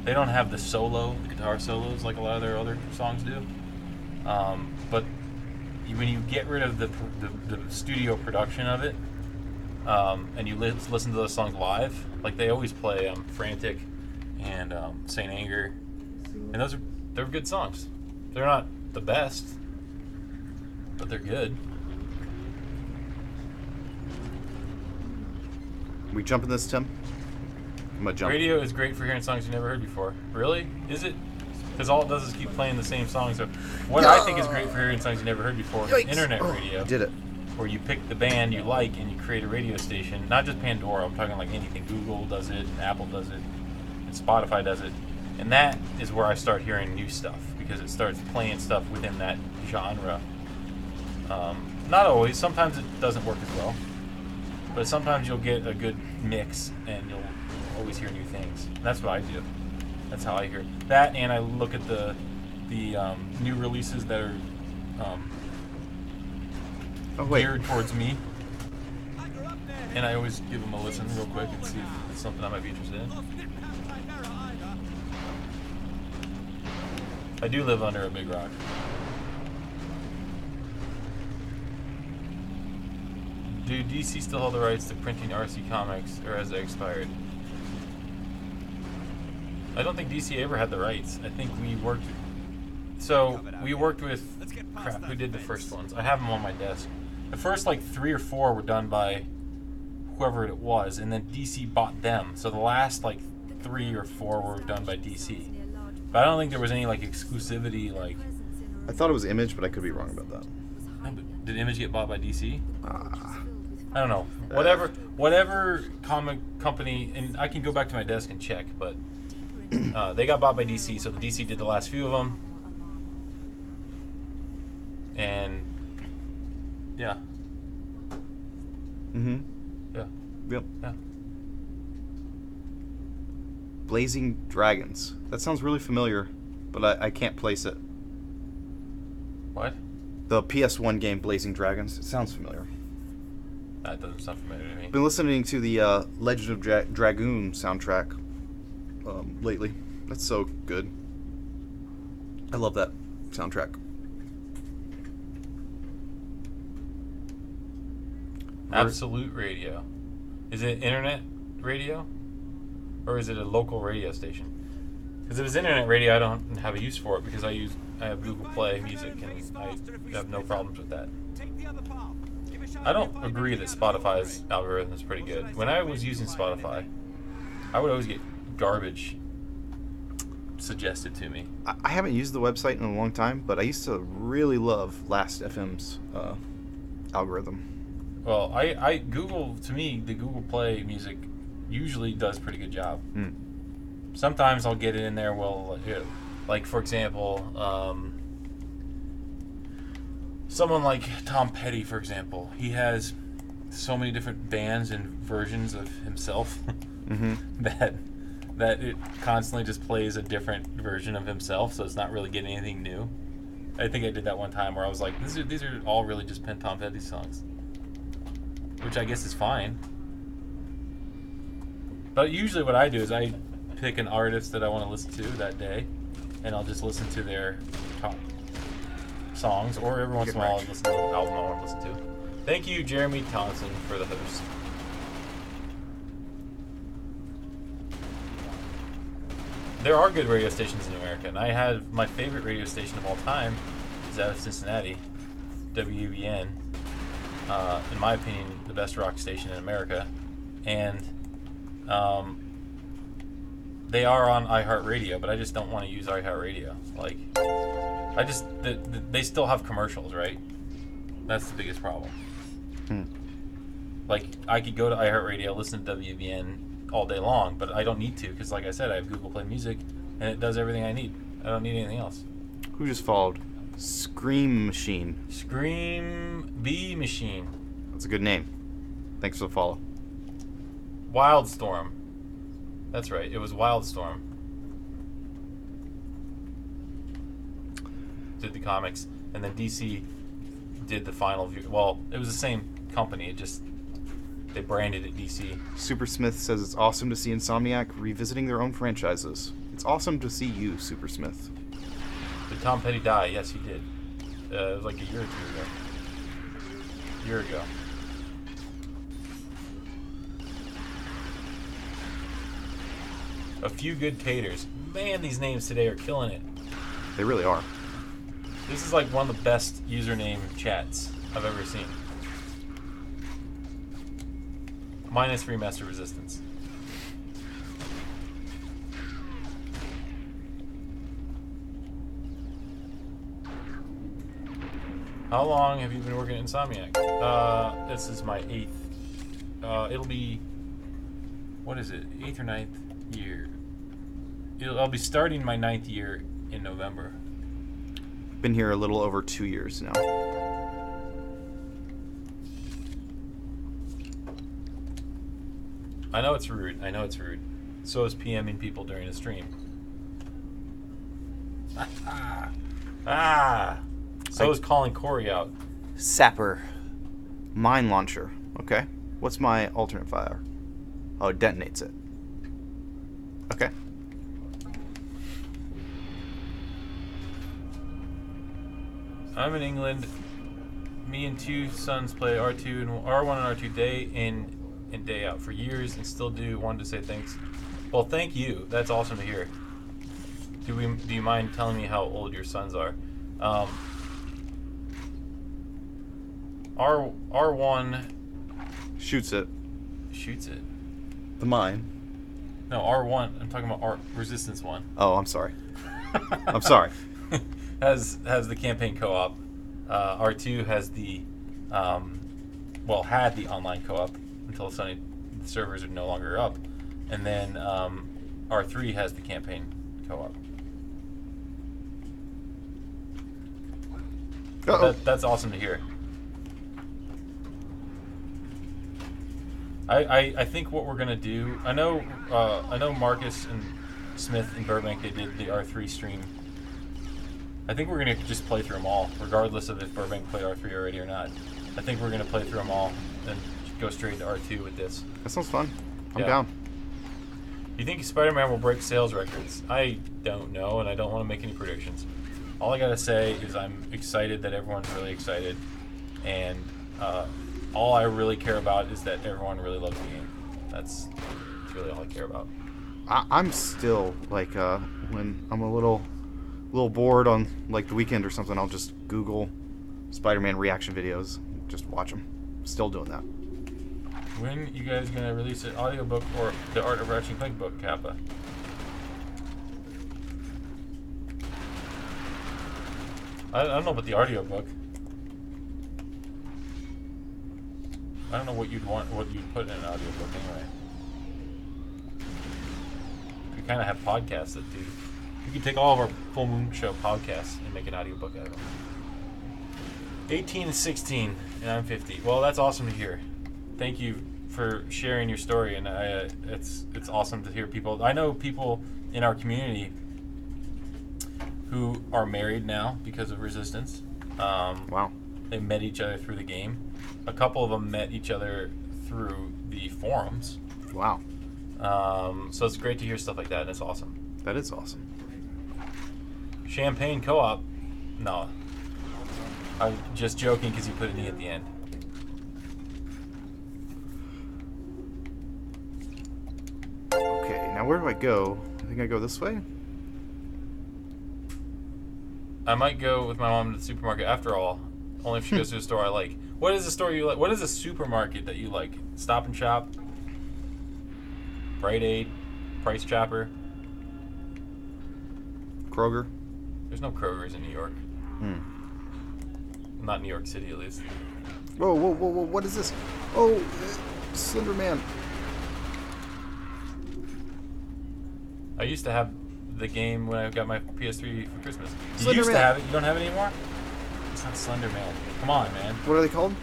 guitar solos like a lot of their other songs do. But when you get rid of the studio production of it, and you listen to those songs live, like they always play Frantic and Saint Anger, and they're good songs. They're not the best, but they're good. We jumping this, Tim? I'm gonna jump. Radio is great for hearing songs you never heard before. Really? Is it? Because all it does is keep playing the same songs. So what I think is great for hearing songs you never heard before is Yikes. internet Oh, radio. I did it. where you pick the band you like and you create a radio station. Not just Pandora. I'm talking like anything. Google does it, and Apple does it, and Spotify does it. And that is where I start hearing new stuff because it starts playing stuff within that genre. Not always. Sometimes it doesn't work as well. But sometimes you'll get a good mix and you'll always hear new things. And that's what I do. That's how I hear that. And I look at the new releases that are geared towards me. And I always give them a listen real quick and see if it's something I might be interested in. I do live under a big rock. Do DC still hold the rights to printing RC comics, or has they expired? I don't think DC ever had the rights. I think we worked... So, we worked with... Crap, who did the first ones? I have them on my desk. The first, like, 3 or 4 were done by whoever it was, and then DC bought them. So the last, like, 3 or 4 were done by DC. But I don't think there was any, like, exclusivity, like... I thought it was Image, but I could be wrong about that. No, but did Image get bought by DC? I don't know. Whatever comic company, and I can go back to my desk and check, but they got bought by DC, so the DC did the last few of them. And yeah. Mm-hmm. Yeah. Yep. Yeah. Blazing Dragons. That sounds really familiar, but I can't place it. What? The PS1 game Blazing Dragons. It sounds familiar. That doesn't sound familiar to me. Been listening to the Legend of Dragoon soundtrack lately. That's so good. I love that soundtrack. Absolute Radio. Is it internet radio? Or is it a local radio station? Because if it's internet radio, I don't have a use for it because I have Google Play Music and I have no problems with that. I don't agree that Spotify's algorithm is pretty good. When I was using Spotify, I would always get garbage suggested to me. I haven't used the website in a long time, but I used to really love Last FM's algorithm. Well, Google, to me, the Google Play Music usually does a pretty good job. Sometimes I'll get it in there, like for example, someone like Tom Petty, for example. He has so many different bands and versions of himself that it constantly just plays a different version of himself, so it's not really getting anything new. I think I did that one time where I was like, these are all really just Tom Petty songs, which I guess is fine. But usually what I do is I pick an artist that I want to listen to that day, and I'll just listen to their top songs, or every once in a while I'll listen to an album I want to listen to. Thank you, Jeremy Thompson, for the host. There are good radio stations in America, and I have my favorite radio station of all time is out of Cincinnati, WUBN. In my opinion, the best rock station in America, and they are on iHeartRadio, but I just don't want to use iHeartRadio. Like, they still have commercials, right? That's the biggest problem. Like, I could go to iHeartRadio, listen to WBN all day long, but I don't need to, because like I said, I have Google Play Music, and it does everything I need. I don't need anything else. Who just followed? Scream Machine. Scream Bee Machine. That's a good name. Thanks for the follow. Wildstorm. That's right, it was Wildstorm. Did the comics, and then DC did the final view. Well, it was the same company, it just, they branded it DC. Super Smith says it's awesome to see Insomniac revisiting their own franchises. It's awesome to see you, Super Smith. Did Tom Petty die? Yes, he did. It was like a year or two ago. A year ago. A few good taters. Man, these names today are killing it. They really are. This is like one of the best username chats I've ever seen. Minus remaster resistance. How long have you been working at Insomniac? This is my 8th. It'll be, what is it? 8th or 9th year. I'll be starting my 9th year in November. Been here a little over 2 years now. I know it's rude. I know it's rude. So is PMing people during a stream. So is calling Corey out. Sapper. Mine launcher. Okay. What's my alternate fire? Oh, it detonates it. Okay. I'm in England. Me and 2 sons play R2 and R1 and R2 day in and day out for years and still do. Wanted to say thanks. Well, thank you. That's awesome to hear. Do you mind telling me how old your sons are? R1 Shoots it. shoots it. The mine. No, R1. I'm talking about Resistance 1. Oh, I'm sorry. I'm sorry. has the campaign co-op. R2 has the had the online co-op until suddenly the servers are no longer up, and then R3 has the campaign co-op. That's awesome to hear. I think what we're gonna do. I know Marcus and Smith in Burbank, they did the R3 stream. I think we're gonna just play through them all, regardless of if Burbank played R3 already or not. I think we're gonna play through them all and go straight to R2 with this. That sounds fun. I'm Yeah. down. You think Spider-Man will break sales records? I don't know, and I don't want to make any predictions. All I gotta say is I'm excited that everyone's really excited, and all I really care about is that everyone really loves the game. That's really all I care about. I'm still like when I'm a little bored on like the weekend or something, I'll just Google Spider-Man reaction videos, just watch them. Still doing that. When you guys gonna release an audiobook or the Art of Ratchet and Clank book, Kappa? I don't know about the audiobook. I don't know what you'd put in an audiobook anyway. We kind of have podcasts that do. We could take all of our Full Moon Show podcasts and make an audiobook out of them. 18 and 16, and I'm 50. Well, that's awesome to hear. Thank you for sharing your story, and it's awesome to hear people. I know people in our community who are married now because of Resistance. Wow. They met each other through the game. A couple of them met each other through the forums. Wow. So it's great to hear stuff like that, and it's awesome. That is awesome. Champagne co-op? No. I'm just joking because you put an E at the end. Okay, now where do I go? I think I go this way? I might go with my mom to the supermarket after all. Only if she goes to a store I like. What is the store you like? What is a supermarket that you like? Stop and Shop? Rite Aid? Price Chopper? Kroger? There's no Kroger's in New York. Not in New York City, at least. Whoa, whoa, whoa, whoa, what is this? Oh, Slender Man. I used to have the game when I got my PS3 for Christmas. You Slender used to Man. have it? You don't have it anymore? It's not Slender Man. Come on, man. What are they called?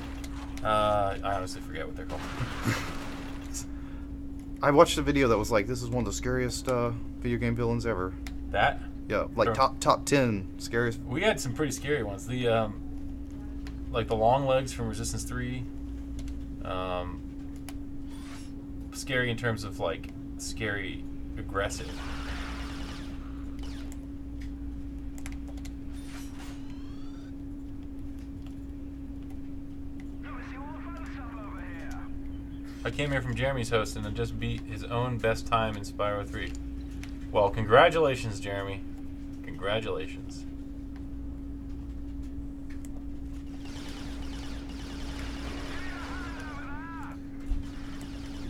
I honestly forget what they're called. I watched a video that was like, this is one of the scariest video game villains ever. That? Yeah, like Sure. top 10 scariest. We had some pretty scary ones. The like the long legs from Resistance 3. Scary in terms of like scary, aggressive. I came here from Jeremy's host and I just beat his own best time in Spyro 3. Well, congratulations, Jeremy. Congratulations.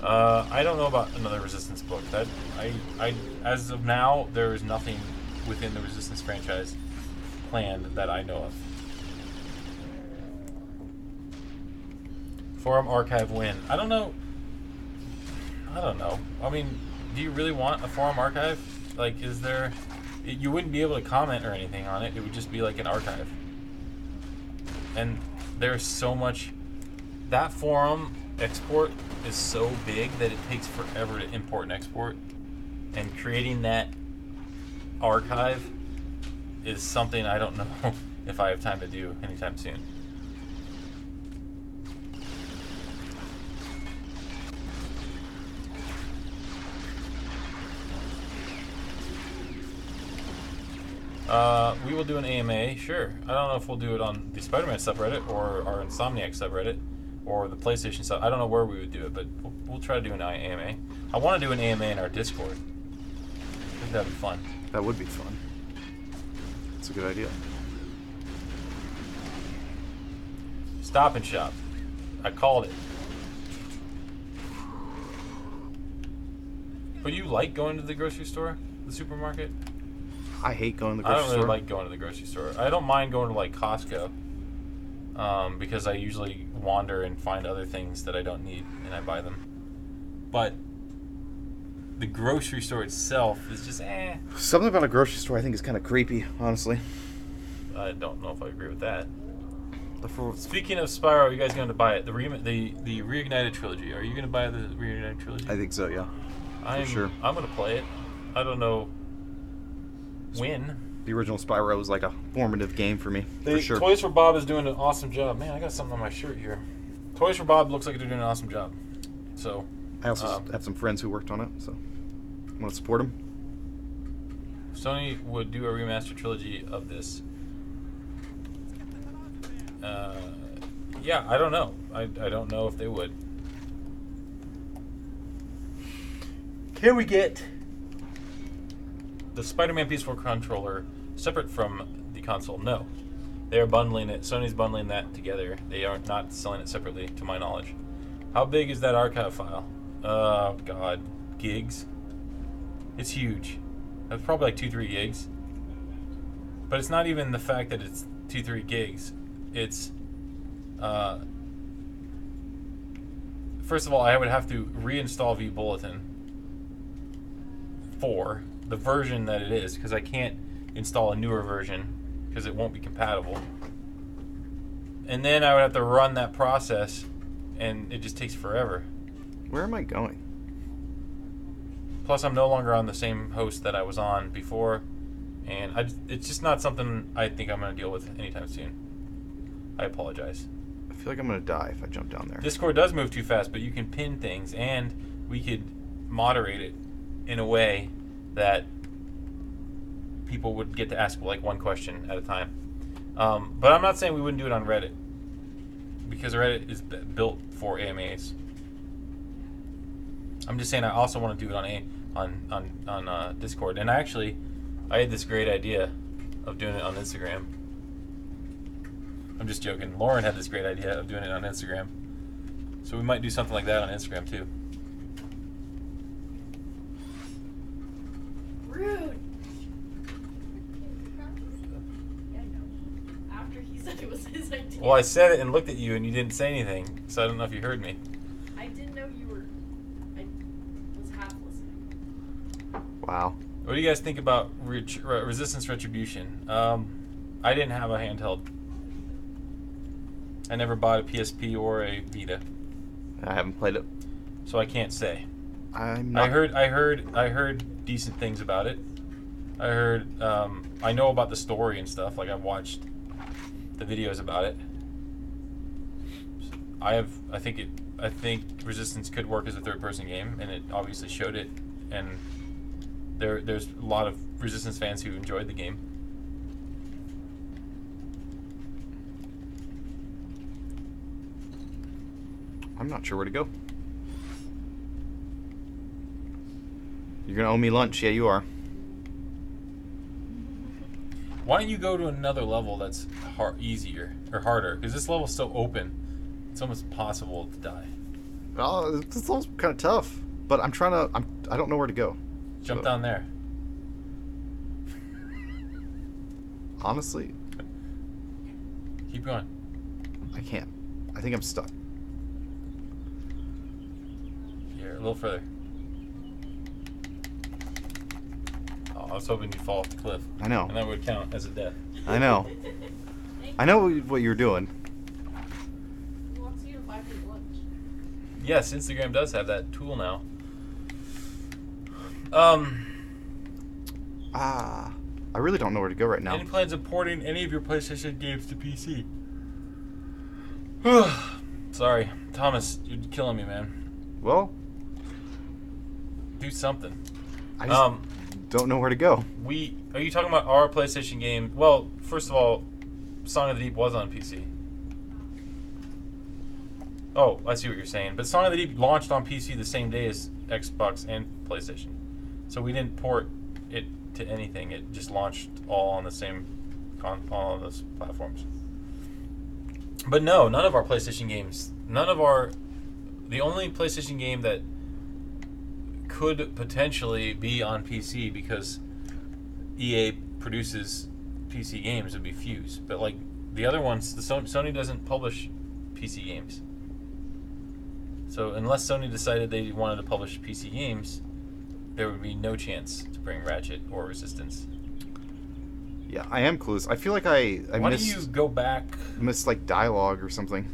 I don't know about another Resistance book. That I as of now, there is nothing within the Resistance franchise planned that I know of. Forum archive win. I don't know. I mean, do you really want a forum archive? Like, is there... You wouldn't be able to comment or anything on it. It would just be like an archive. And there's so much... That forum export is so big that it takes forever to import and export. And creating that archive is something I don't know if I have time to do anytime soon. We will do an AMA, sure. I don't know if we'll do it on the Spider-Man subreddit or our Insomniac subreddit or the PlayStation sub. I don't know where we would do it, but we'll try to do an AMA. I want to do an AMA in our Discord. I think that'd be fun. That would be fun. That's a good idea. Stop and Shop. I called it. But you like going to the grocery store? The supermarket? I hate going to the I grocery don't store. really like going to the grocery store. I don't mind going to like Costco because I usually wander and find other things that I don't need and I buy them. But the grocery store itself is just Something about a grocery store I think is kind of creepy, honestly. I don't know if I agree with that. Speaking of Spyro, you guys going to buy it? The Reignited trilogy. Are you going to buy the Reignited trilogy? I think so, yeah. For sure. I'm going to play it. I don't know when. The original Spyro was like a formative game for me, for sure. Toys for Bob is doing an awesome job. Man, I got something on my shirt here. Toys for Bob looks like they're doing an awesome job. So I also have some friends who worked on it, so I want to support them. Sony would do a remastered trilogy of this. Yeah, I don't know. I don't know if they would. Can we get the Spider-Man PS4 controller separate from the console? No. They are bundling it. Sony's bundling that together. They are not selling it separately, to my knowledge. How big is that archive file? Oh, God. Gigs? It's huge. That's probably like 2-3 gigs. But it's not even the fact that it's 2-3 gigs. It's... first of all, I would have to reinstall vBulletin 4, the version that it is, because I can't install a newer version because it won't be compatible. And then I would have to run that process, and it just takes forever. Where am I going? Plus, I'm no longer on the same host that I was on before, and it's just not something I think I'm going to deal with anytime soon. I apologize. I feel like I'm going to die if I jump down there. Discord does move too fast, but you can pin things, and we could moderate it in a way that people would get to ask like one question at a time. But I'm not saying we wouldn't do it on Reddit, because Reddit is built for AMAs. I'm just saying I also want to do it on Discord. And actually, I had this great idea of doing it on Instagram. I'm just joking. Lauren had this great idea of doing it on Instagram. So we might do something like that on Instagram too. Rude. Yeah, I know. After he said it was his idea. Well, I said it and looked at you and you didn't say anything. So I don't know if you heard me. I didn't know you were. I was half listening. Wow. What do you guys think about Resistance Retribution? I didn't have a handheld. I never bought a PSP or a Vita, I haven't played it. so I can't say. I'm not. I heard decent things about it. I heard I know about the story and stuff. Like I've watched the videos about it. I think Resistance could work as a third-person game, and it obviously showed it. And there's a lot of Resistance fans who enjoyed the game. I'm not sure where to go. You're gonna owe me lunch. Yeah, you are. Why don't you go to another level that's easier or harder? Because this level's so open, it's almost impossible to die. Oh, this level's kind of tough, but I'm trying to. I don't know where to go. Jump So, down there. Honestly, Keep going. I can't. I think I'm stuck. a little further. Oh, I was hoping you'd fall off the cliff. I know. And that would count as a death. I know. I know what you're doing. Who wants you to buy free lunch? Yes, Instagram does have that tool now. I really don't know where to go right now. Any plans of porting any of your PlayStation games to PC? Sorry, Thomas, you're killing me, man. Well, Do something. I just don't know where to go. Are you talking about our PlayStation game? Well, first of all, Song of the Deep was on PC. Oh, I see what you're saying. But Song of the Deep launched on PC the same day as Xbox and PlayStation. So we didn't port it to anything. It just launched all on the same all on those platforms. But no, none of our PlayStation games, the only PlayStation game that could potentially be on PC because EA produces PC games would be Fuse. But like the other ones, Sony doesn't publish PC games. So unless Sony decided they wanted to publish PC games, there would be no chance to bring Ratchet or Resistance. Yeah, I am clueless. I feel like I Why don't you go back? missed like dialogue or something.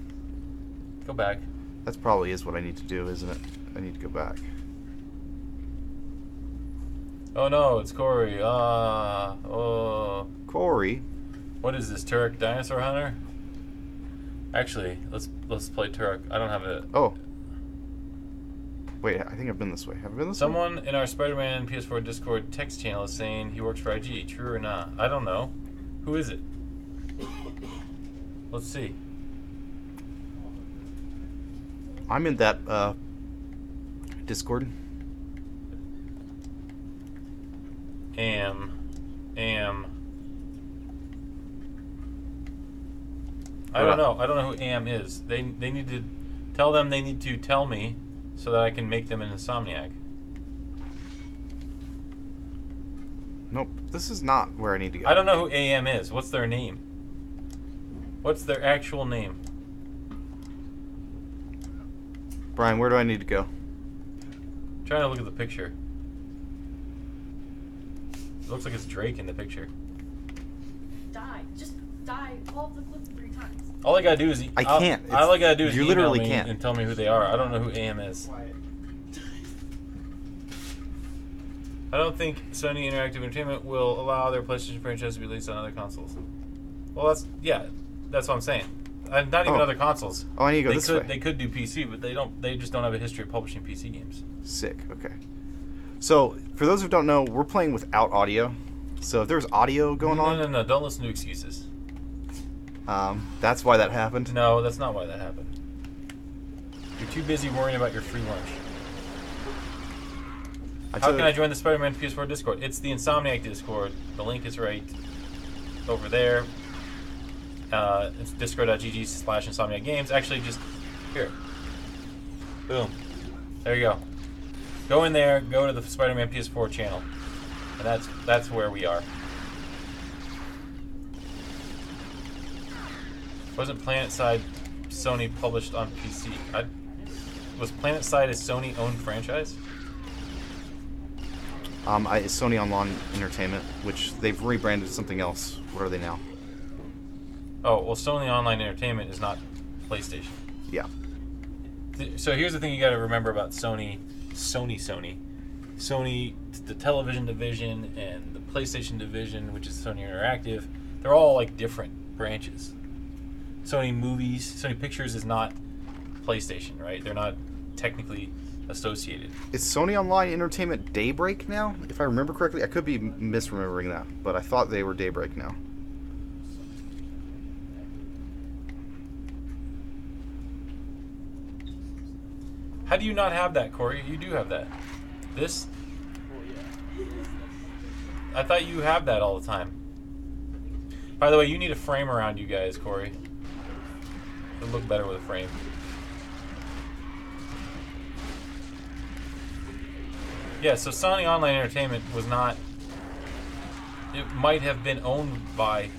Go back. That's probably is what I need to do, isn't it? I need to go back. Oh no, it's Corey. Oh. Corey. What is this, Turek Dinosaur Hunter? Actually, let's play Turek. I don't have a... Oh. Wait, I think I've been this way. Have I been this way? Someone in our Spider-Man PS4 Discord text channel is saying he works for IG. True or not? I don't know. Who is it? Let's see. I'm in that Discord. Am. I don't know. I don't know who Am is. They need to tell them they need to tell me so that I can make them an Insomniac. Nope, this is not where I need to go. I don't know who AM is. What's their name? What's their actual name? Brian, where do I need to go? I'm trying to look at the picture. It looks like it's Drake in the picture. Die. Just die. Fall off the cliff 3 times. All I gotta do is I can't. All I gotta do is You email literally me can't. and tell me who they are. I don't know who AM is. I don't think Sony Interactive Entertainment will allow their PlayStation franchise to be released on other consoles. Well, that's what I'm saying. Not even other consoles. Oh, I need to go this way. They could do PC, but they don't. They just don't have a history of publishing PC games. Sick. Okay. So, for those who don't know, we're playing without audio. So if there's audio going on, No. Don't listen to excuses. that's why that happened. No, that's not why that happened. You're too busy worrying about your free lunch. How can I join the Spider-Man PS4 Discord? It's the Insomniac Discord. The link is right over there. It's discord.gg/Insomniac Games. Actually, just here. Boom. There you go. Go in there. Go to the Spider-Man PS4 channel, and that's where we are. Wasn't PlanetSide Sony published on PC? Was PlanetSide a Sony-owned franchise? It's Sony Online Entertainment, which they've rebranded to something else. Where are they now? Oh, well, Sony Online Entertainment is not PlayStation. Yeah. So here's the thing you got to remember about Sony, the television division and the PlayStation division, which is Sony Interactive. They're all like different branches. Sony Movies, Sony Pictures is not PlayStation, right? They're not technically associated. Is Sony Online Entertainment Daybreak now? If I remember correctly, I could be misremembering that, but I thought they were Daybreak now. How do you not have that, Corey? You do have that. This? I thought you have that all the time. By the way, you need a frame around you guys, Corey. It'll look better with a frame. Yeah, so Sony Online Entertainment was not... It might have been owned by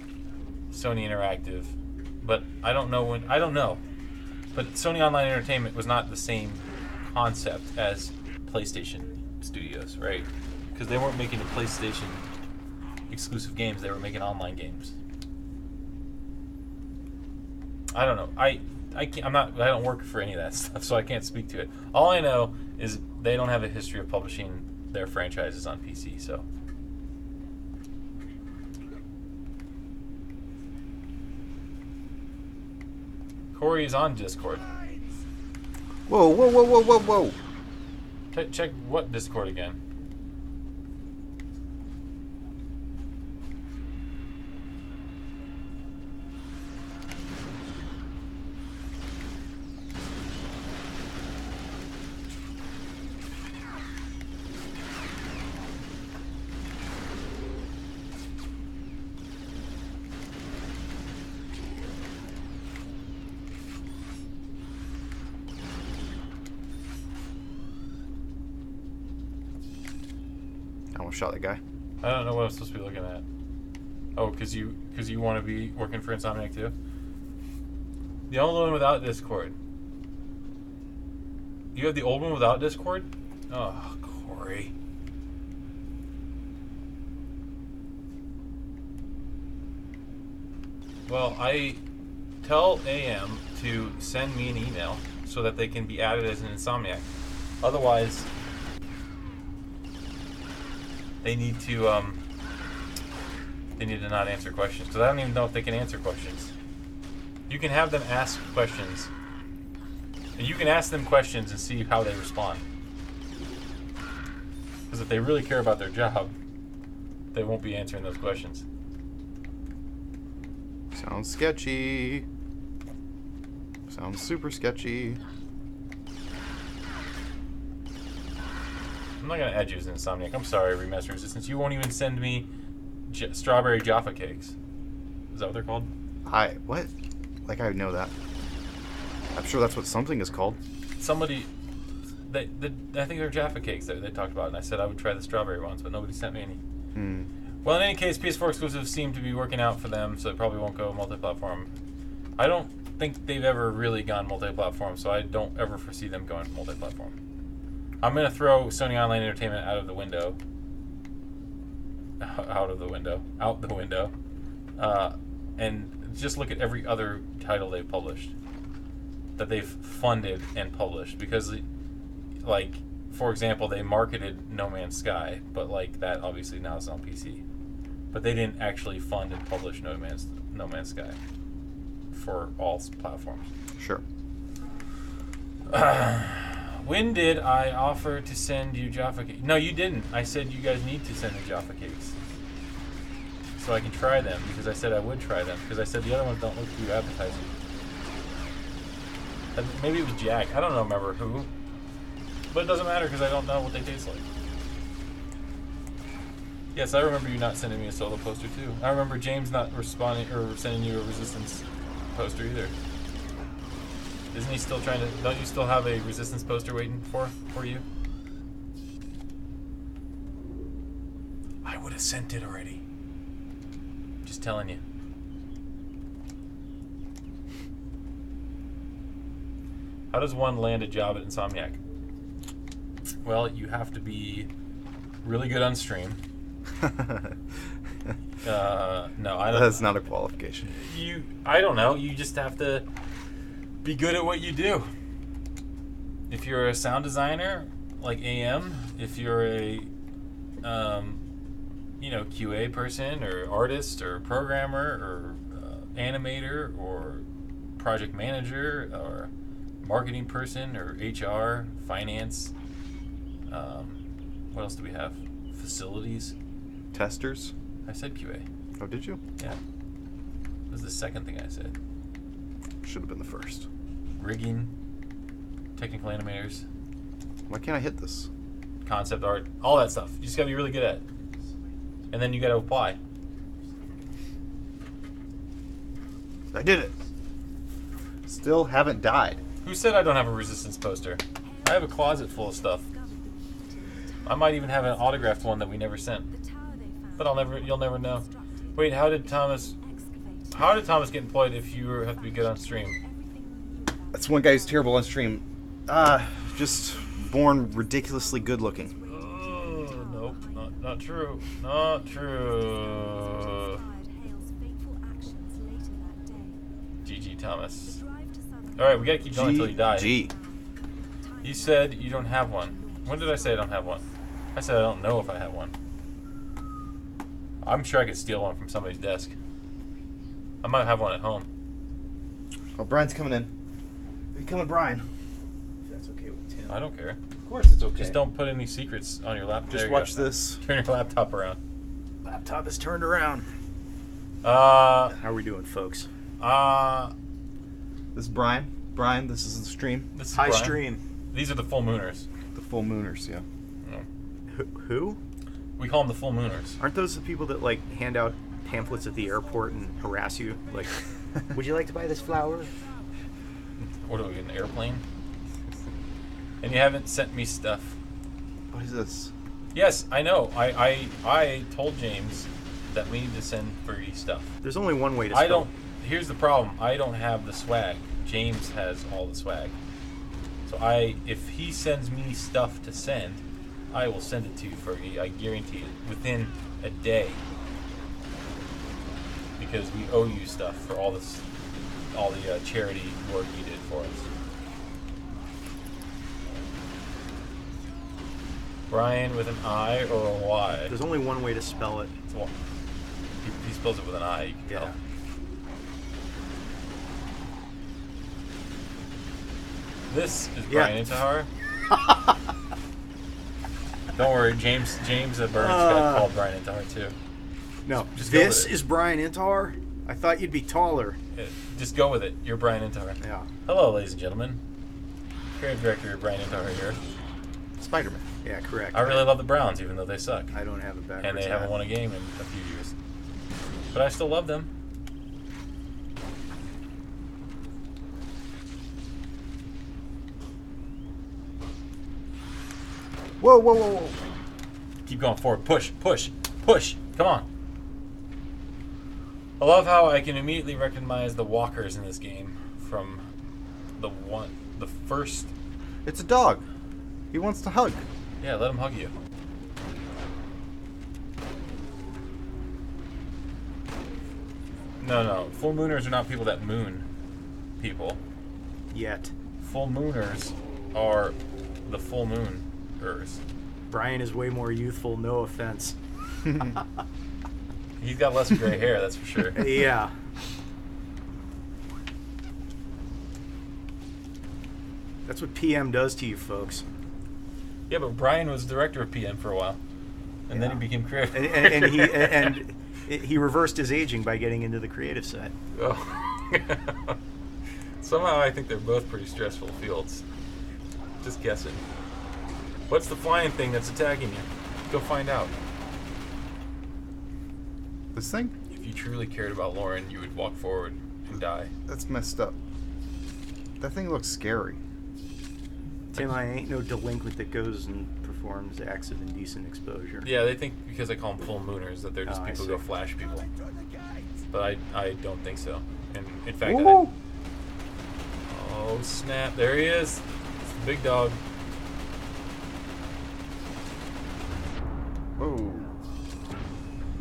Sony Interactive, but I don't know when... I don't know. But Sony Online Entertainment was not the same concept as PlayStation Studios, right? Because they weren't making the PlayStation exclusive games; they were making online games. I don't know. I don't work for any of that stuff, so I can't speak to it. All I know is they don't have a history of publishing their franchises on PC. So. Corey is on Discord. Whoa, whoa, whoa, whoa, whoa, whoa. Check what Discord again? I almost shot that guy. I don't know what I'm supposed to be looking at. Oh, because you want to be working for Insomniac too? The only one without Discord. You have the old one without Discord? Oh, Corey. Well, I tell AM to send me an email so that they can be added as an Insomniac. Otherwise, they need to not answer questions, because I don't even know if they can answer questions. You can have them ask questions, and you can ask them questions and see how they respond. Because if they really care about their job, they won't be answering those questions. Sounds sketchy. Sounds super sketchy. I'm not going to add you as an Insomniac. I'm sorry, Remaster Resistance. You won't even send me strawberry Jaffa cakes. Is that what they're called? What? Like I know that. I'm sure that's what something is called. Somebody, I think they're Jaffa cakes that they talked about, and I said I would try the strawberry ones, but nobody sent me any. Well, in any case, PS4 exclusives seem to be working out for them, so it probably won't go multi-platform. I don't think they've ever really gone multi-platform, so I don't ever foresee them going multi-platform. I'm going to throw Sony Online Entertainment out the window, and just look at every other title they've published, that they've funded and published. Because, like, for example, they marketed No Man's Sky, but, like, that obviously now is on PC. But they didn't actually fund and publish No Man's Sky for all platforms. Sure. When did I offer to send you Jaffa cakes? No, you didn't. I said you guys need to send me Jaffa cakes so I can try them, because I said I would try them, because I said the other ones don't look too appetizing. Maybe it was Jack. I don't remember who. But it doesn't matter, because I don't know what they taste like. Yes, I remember you not sending me a solo poster too. I remember James not responding or sending you a Resistance poster either. Isn't he still trying to... Don't you still have a Resistance poster waiting for you? I would have sent it already. Just telling you. How does one land a job at Insomniac? Well, you have to be really good on stream. No, I don't... That's not a qualification. I don't know. You just have to be good at what you do. If you're a sound designer, like AM, if you're a, QA person, or artist, or programmer, or animator, or project manager, or marketing person, or HR, finance. What else do we have? Facilities. Testers? I said QA. Oh, did you? Yeah. That was the second thing I said. Should have been the first. Rigging, technical animators, Why can't I hit this? concept art, all that stuff. You just gotta be really good at it. And then you gotta apply. I did it. Still haven't died. Who said I don't have a Resistance poster? I have a closet full of stuff. I might even have an autographed one that we never sent. But you'll never know. Wait, how did Thomas get employed if you have to be good on stream? That's one guy who's terrible on stream. Just born ridiculously good looking. Oh, nope, not true. Not true. GG Thomas. Alright, we gotta keep going until you die. G. You said you don't have one. When did I say I don't have one? I said I don't know if I have one. I'm sure I could steal one from somebody's desk. I might have one at home. Oh, Brian's coming in. Are you coming, Brian? If that's okay with Tim. I don't care. Of course it's okay. Just don't put any secrets on your laptop. Just watch this. Turn your laptop around. Laptop is turned around. Uh, How are we doing, folks? This is Brian. Brian, this is the stream. this is High Brian. stream. These are the full mooners. The full mooners, yeah. Who? We call them the full mooners. Aren't those the people that like hand out pamphlets at the airport and harass you? Like, would you like to buy this flower? What are we, an airplane? And you haven't sent me stuff. What is this? Yes, I know. I told James that we need to send free stuff. There's only one way to spell. I don't. Here's the problem. I don't have the swag. James has all the swag. So if he sends me stuff to send, I will send it to you, Fergie. I guarantee it within a day. Because we owe you stuff for all the charity work you did for us. Brian with an I or a Y? There's only one way to spell it. It's a Y. He spells it with an I. You can tell. This is Brian Intihar. Don't worry, James at Burns got called Brian Intihar too. No, Just go with this it. is Brian Intihar. I thought you'd be taller. Just go with it. You're Brian Intihar. Yeah. Hello, ladies and gentlemen. Creative director Brian Intihar here. Spider-Man. Yeah, correct. I really love the Browns, even though they suck. I don't have a backwards And they haven't hat. won a game in a few years. But I still love them. Whoa, whoa, whoa, whoa. Keep going forward. Push, push, push. Come on. I love how I can immediately recognize the walkers in this game from the first. It's a dog. He wants to hug. Yeah, let him hug you. No. Full mooners are not people that moon people. Yet. Full mooners are the full mooners. Brian is way more youthful, no offense. He's got less gray hair, that's for sure. Yeah. That's what PM does to you folks. Yeah, but Brian was director of PM for a while, and then he became creative. And he reversed his aging by getting into the creative side. Oh. Somehow I think they're both pretty stressful fields. Just guessing. What's the flying thing that's attacking you? Go find out. This thing? If you truly cared about Lauren, you would walk forward and die. That's messed up. That thing looks scary. Tim, I ain't no delinquent that goes and performs acts of indecent exposure. Yeah, they think because I call them full mooners that they're just Oh, I people who go see. flash people. But I don't think so. And in fact, Woo! oh snap! There he is. It's the big dog. Whoa.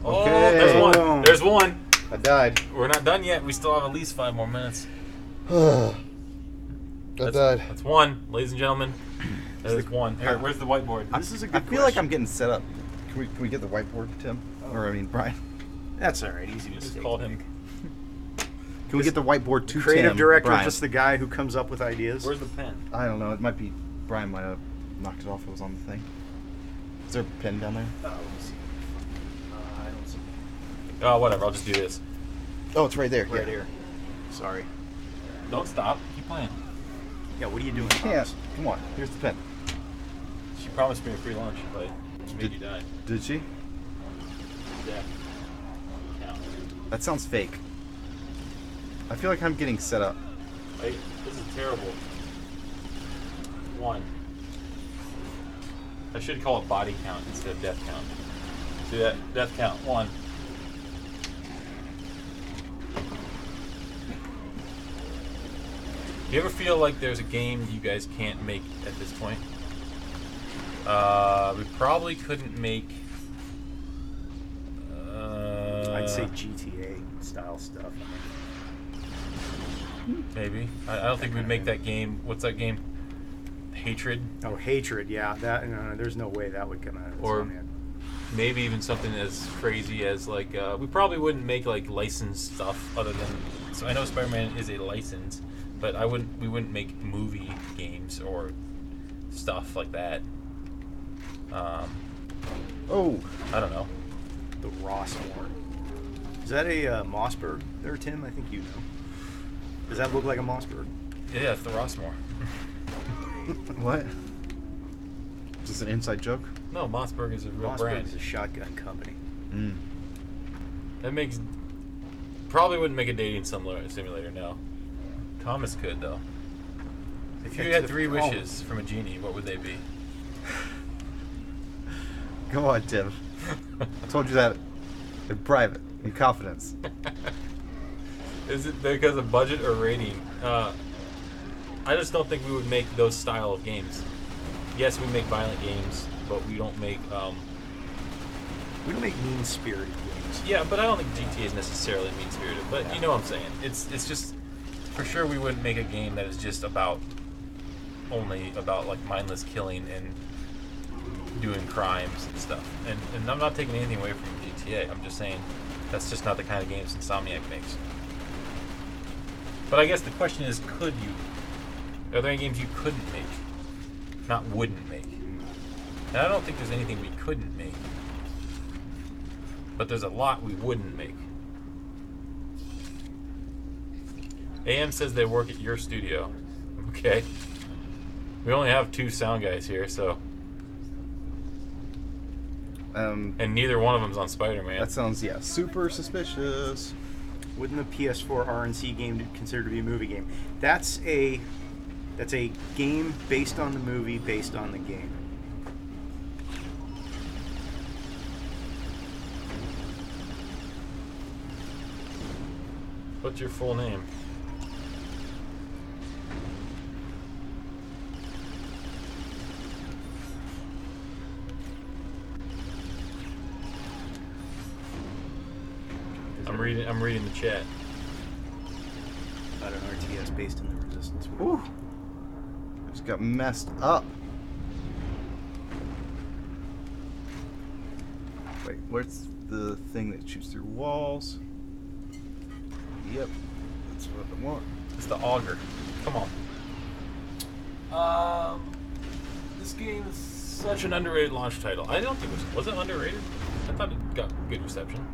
Oh, Okay. there's one. There's one. I died. We're not done yet. We still have at least 5 more minutes. I died. That's one, ladies and gentlemen. That is one. Here, where's the whiteboard? This is a I good feel like question. I'm getting set up. Can we get the whiteboard, Tim? Or I mean, Brian. That's all right. Easy Just mistake. called him. Can we get the whiteboard to Creative Tim? director, Brian? just the guy who comes up with ideas. Where's the pen? I don't know. It might be Brian might have knocked it off. It was on the thing. Is there a pen down there? Oh, let me see. I don't see. Oh, whatever. I'll just do this. Oh, it's right there. Right yeah. here. Sorry. Don't stop. Keep playing. Yeah, what are you doing? Yeah. Thomas? Come on. Here's the pen. She promised me a free lunch, but she made you die. Did she? Yeah. Count. That sounds fake. I feel like I'm getting set up. Wait, this is terrible. 1. I should call it body count instead of death count. See that? Death count. 1. Do you ever feel like there's a game you guys can't make at this point? We probably couldn't make. I'd say GTA style stuff. Maybe. I don't think we'd make that game. What's that game? Hatred? Oh, Hatred, yeah. That there's no way that would come out of Or Insomniac. maybe even something as crazy as like we probably wouldn't make like licensed stuff other than. So I know Spider-Man is a license, but we wouldn't make movie games or stuff like that. Oh, I don't know. The Rossmore. Is that a Mossberg there, Tim? I think you know. Does that look like a Mossberg? Yeah, it's the Rossmore. what? Is this an inside joke? No, Mossberg is a real Mossberg brand. is a shotgun company. Mm. That makes probably wouldn't make a dating simulator. No, Thomas could though. If you had 3 wishes from a genie, what would they be? Go on, Tim. I told you that in private, in confidence. Is it because of budget or rating? I just don't think we would make those style of games. Yes, we make violent games, but we don't make. We don't make mean-spirited games. Yeah, but I don't think GTA is necessarily mean-spirited. But you know what I'm saying. It's just for sure we wouldn't make a game that is just only about like mindless killing and doing crimes and stuff. And I'm not taking anything away from GTA. I'm just saying that's just not the kind of games Insomniac makes. But I guess the question is, are there any games you couldn't make? Not wouldn't make. And I don't think there's anything we couldn't make. But there's a lot we wouldn't make. AM says they work at your studio. Okay. We only have 2 sound guys here, so. And neither one of them's on Spider-Man. That sounds, super suspicious. Wouldn't the PS4 RNC game be considered to be a movie game? That's a game based on the movie, based on the game. What's your full name? I'm reading the chat. About an RTS based in the Resistance. Ooh. Just got messed up. Wait, where's the thing that shoots through walls? Yep, that's what I want. It's the auger. Come on. This game is such an underrated launch title. I don't think it was it underrated? I thought it got good reception.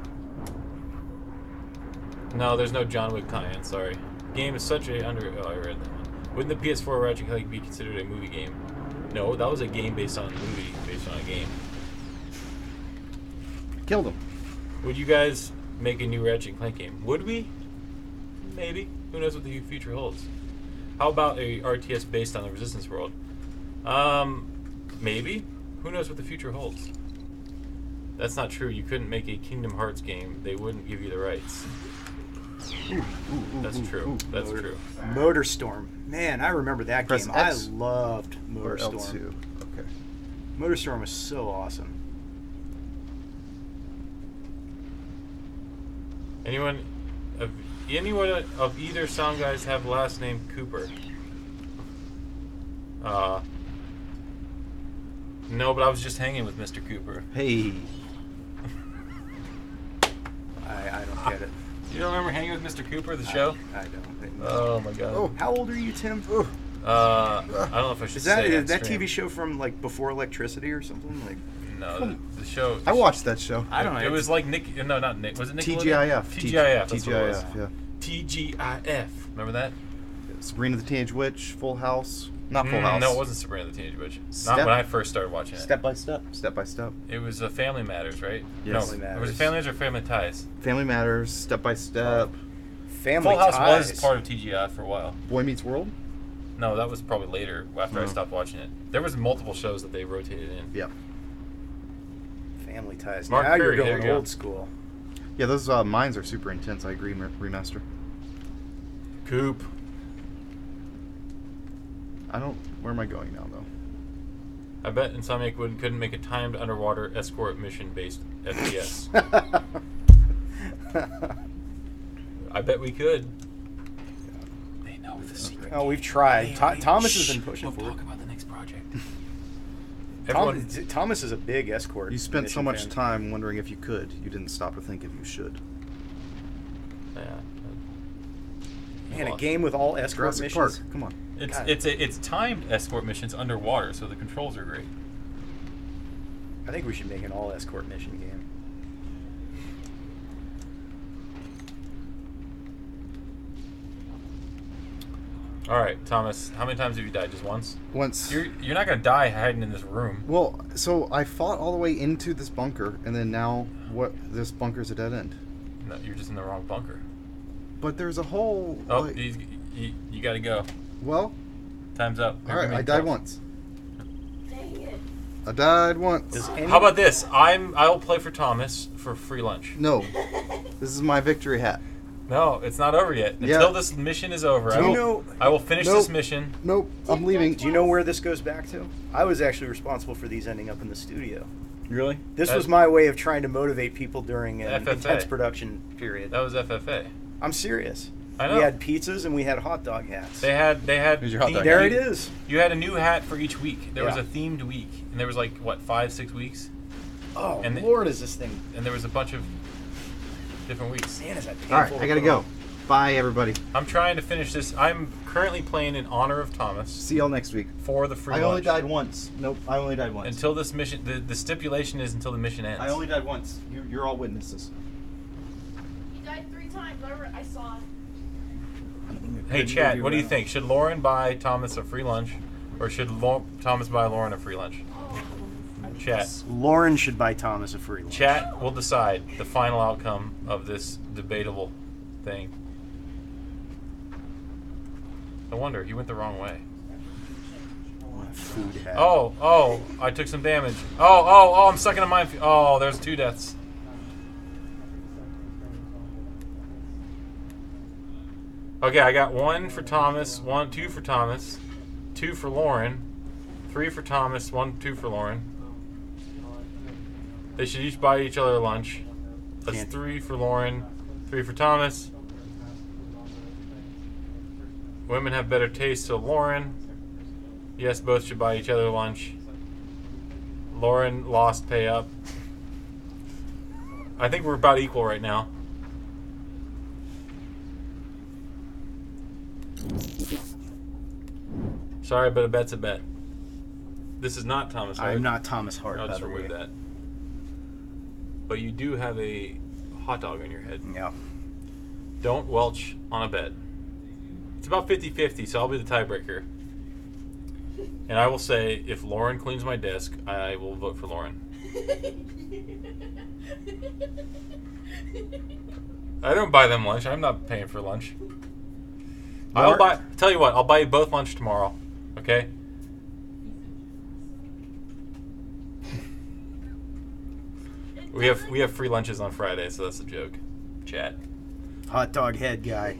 No, there's no John Wick tie-in, sorry. Game is such a Oh, I read that one. Wouldn't the PS4 Ratchet & Clank be considered a movie game? No, that was a game based on a movie, based on a game. Killed him. Would you guys make a new Ratchet & Clank game? Would we? Maybe. Who knows what the future holds? How about a RTS based on the Resistance world? Maybe. Who knows what the future holds? That's not true. You couldn't make a Kingdom Hearts game. They wouldn't give you the rights. That's true. That's true. MotorStorm. Man, I remember that Press game. X I loved or MotorStorm. L2. Okay. MotorStorm was so awesome. Anyone of either sound guys have last name Cooper? No, but I was just hanging with Mr. Cooper. Hey. I don't get it. You don't remember hanging with Mr. Cooper, the show? I don't. Oh my god. Oh. How old are you, Tim? I don't know if I should Is say that stream. TV show from like before electricity or something? Like No, the show. I watched that show. I don't know. It was like Nick. No, not Nick. Was it Nickelodeon? TGIF. TGIF. That's what it was. TGIF, yeah. TGIF. Remember that? Sabrina the Teenage Witch, Full House. Not Full House. No, it wasn't Sabrina the Teenage Witch. Step- Not when I first started watching it. Step by Step. Step by Step. It was Family Matters, right? Yes. No, Family was it Matters. Family Matters or Family Ties? Family Matters, Step by Step. Family Full House Ties. was part of TGIF for a while. Boy Meets World. No, that was probably later after I stopped watching it. There was multiple shows that they rotated in. Yeah. Family Ties. Mark now Curry, you're there going you go. old school. Yeah, those mines are super intense. I agree, remaster. Coop. Where am I going now, though? I bet Insomniac couldn't make a timed underwater escort mission based FPS. I bet we could. They know the secret. Oh, we've tried. Thomas has been pushing We'll for it. talk about the next project. Thomas is a big escort. You spent so mission much fan. time wondering if you could. You didn't stop to think if you should. Yeah. Man, a game with all escort Jurassic Park. missions. Come on. It's timed escort missions underwater, so the controls are great. I think we should make an all escort mission game. All right, Thomas. How many times have you died? Just once? Once. You're not gonna die hiding in this room. Well, so I fought all the way into this bunker, and then now this bunker's a dead end. No, you're just in the wrong bunker. But there's a whole. Oh, like- you gotta go. well, Time's up. all right. I died once. Dang it. I died once. Does any, How about this? I'll play for Thomas for free lunch. No, this is my victory hat. No, it's not over yet. Yeah. Until this mission is over, Do you know- I will finish Nope. this mission. Nope, I'm leaving. do you know where this goes back to? I was actually responsible for these ending up in the studio. Really? This That- was my way of trying to motivate people during an FFA. intense production period. That was FFA. I'm serious. I know. We had pizzas and we had hot dog hats. They had Here's your hot themed- dog. There it is. You had a new hat for each week. There was Yeah. a themed week, and there was like what 5-6 weeks, Oh, And the- Lord, is this thing... and there was a bunch of different weeks. Man, is that painful. All right, to I gotta put go. on. Bye, everybody. I'm trying to finish this. I'm currently playing in honor of Thomas See y'all next week. for the free I lunch. only died once. Nope, I only died once. Until this mission, the stipulation is until the mission ends. I only died once. You're all witnesses. You died 3 times. I saw it. Hey, chat, what do you think? Should Lauren buy Thomas a free lunch, or should Thomas buy Lauren a free lunch? Chat. Lauren should buy Thomas a free lunch. Chat will decide the final outcome of this debatable thing. No wonder, he went the wrong way. Food hat. Oh, I took some damage. Oh, I'm stuck in a minefield. Oh, there's 2 deaths. Okay, I got 1 for Thomas, 2 for Thomas, 2 for Lauren, 3 for Thomas, 2 for Lauren. They should each buy each other lunch. That's Can't. 3 for Lauren, 3 for Thomas. Women have better taste, so Lauren. Yes, both should buy each other lunch. Lauren lost, pay up. I think we're about equal right now. Sorry, but a bet's a bet. This is not Thomas Hart. I'm not Thomas Hart, I'll by just the way. remove that. But you do have a hot dog on your head. Yeah. Don't welch on a bet. It's about 50-50, so I'll be the tiebreaker. And I will say, if Lauren cleans my desk, I will vote for Lauren. I don't buy them lunch. I'm not paying for lunch. I'll buy. Tell you what, I'll buy you both lunch tomorrow. Okay? We have free lunches on Friday, so that's a joke. Chat. Hot dog head guy.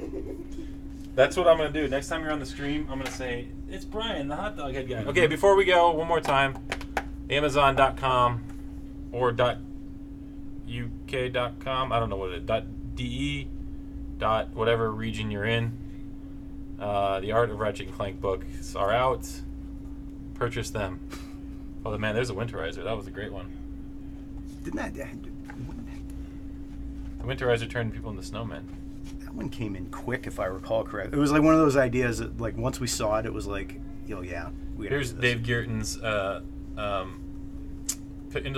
That's what I'm going to do. Next time you're on the stream, I'm going to say, it's Brian, the hot dog head guy. Okay, before we go, one more time. Amazon.com or .uk.com. I don't know what it is. .de. Whatever region you're in. The Art of Ratchet & Clank books are out. Purchase them. Oh, man, there's a Winterizer. That was a great one. Didn't that... The Winterizer turned people into snowmen. That one came in quick, if I recall correctly. It was like one of those ideas that, like, once we saw it, it was like, yo, yeah. We gotta Here's do this. Dave Geerton's Into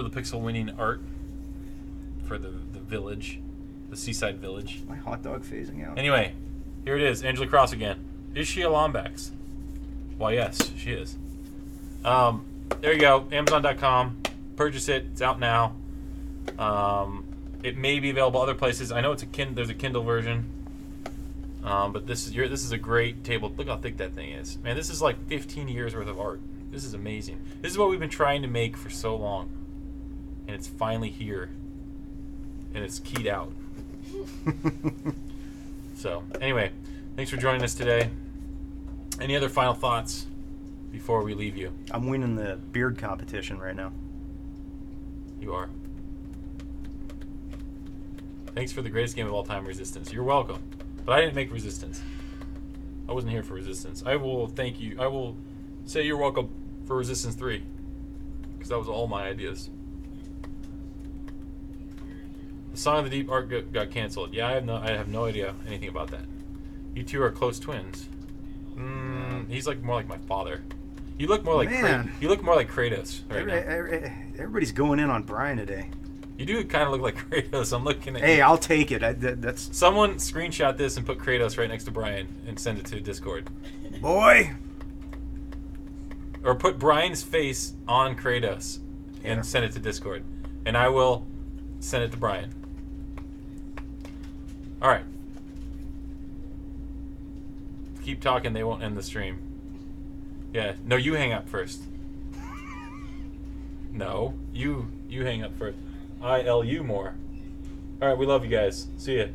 the Pixel winning art for the village, the seaside village. My hot dog phasing out. Anyway, here it is, Angela Cross again. Is she a Lombax? Why, yes, she is. There you go, Amazon.com. Purchase it. It's out now. It may be available other places. I know it's there's a Kindle version. But this is a great table. Look how thick that thing is. Man, this is like 15 years worth of art. This is amazing. This is what we've been trying to make for so long. And it's finally here. And it's keyed out. So, anyway, thanks for joining us today. Any other final thoughts? before we leave you. I'm winning the beard competition right now. You are. Thanks for the greatest game of all time, Resistance. You're welcome. But I didn't make Resistance. I wasn't here for Resistance. I will thank you. I will say you're welcome for Resistance 3. Because that was all my ideas. The Song of the Deep arc got canceled. Yeah, I have no idea anything about that. You two are close twins. He's like more like my father. You look more like you look more like Kratos right now. Everybody's going in on Brian today. You do kind of look like Kratos. I'm looking at Hey, you. I'll take it. That's Someone screenshot this and put Kratos right next to Brian and send it to Discord. boy. Or put Brian's face on Kratos and send it to Discord. And I will send it to Brian. Alright. Keep talking, they won't end the stream. Yeah, no, you hang up first. No, you hang up first. I L you more. Alright, we love you guys. See ya.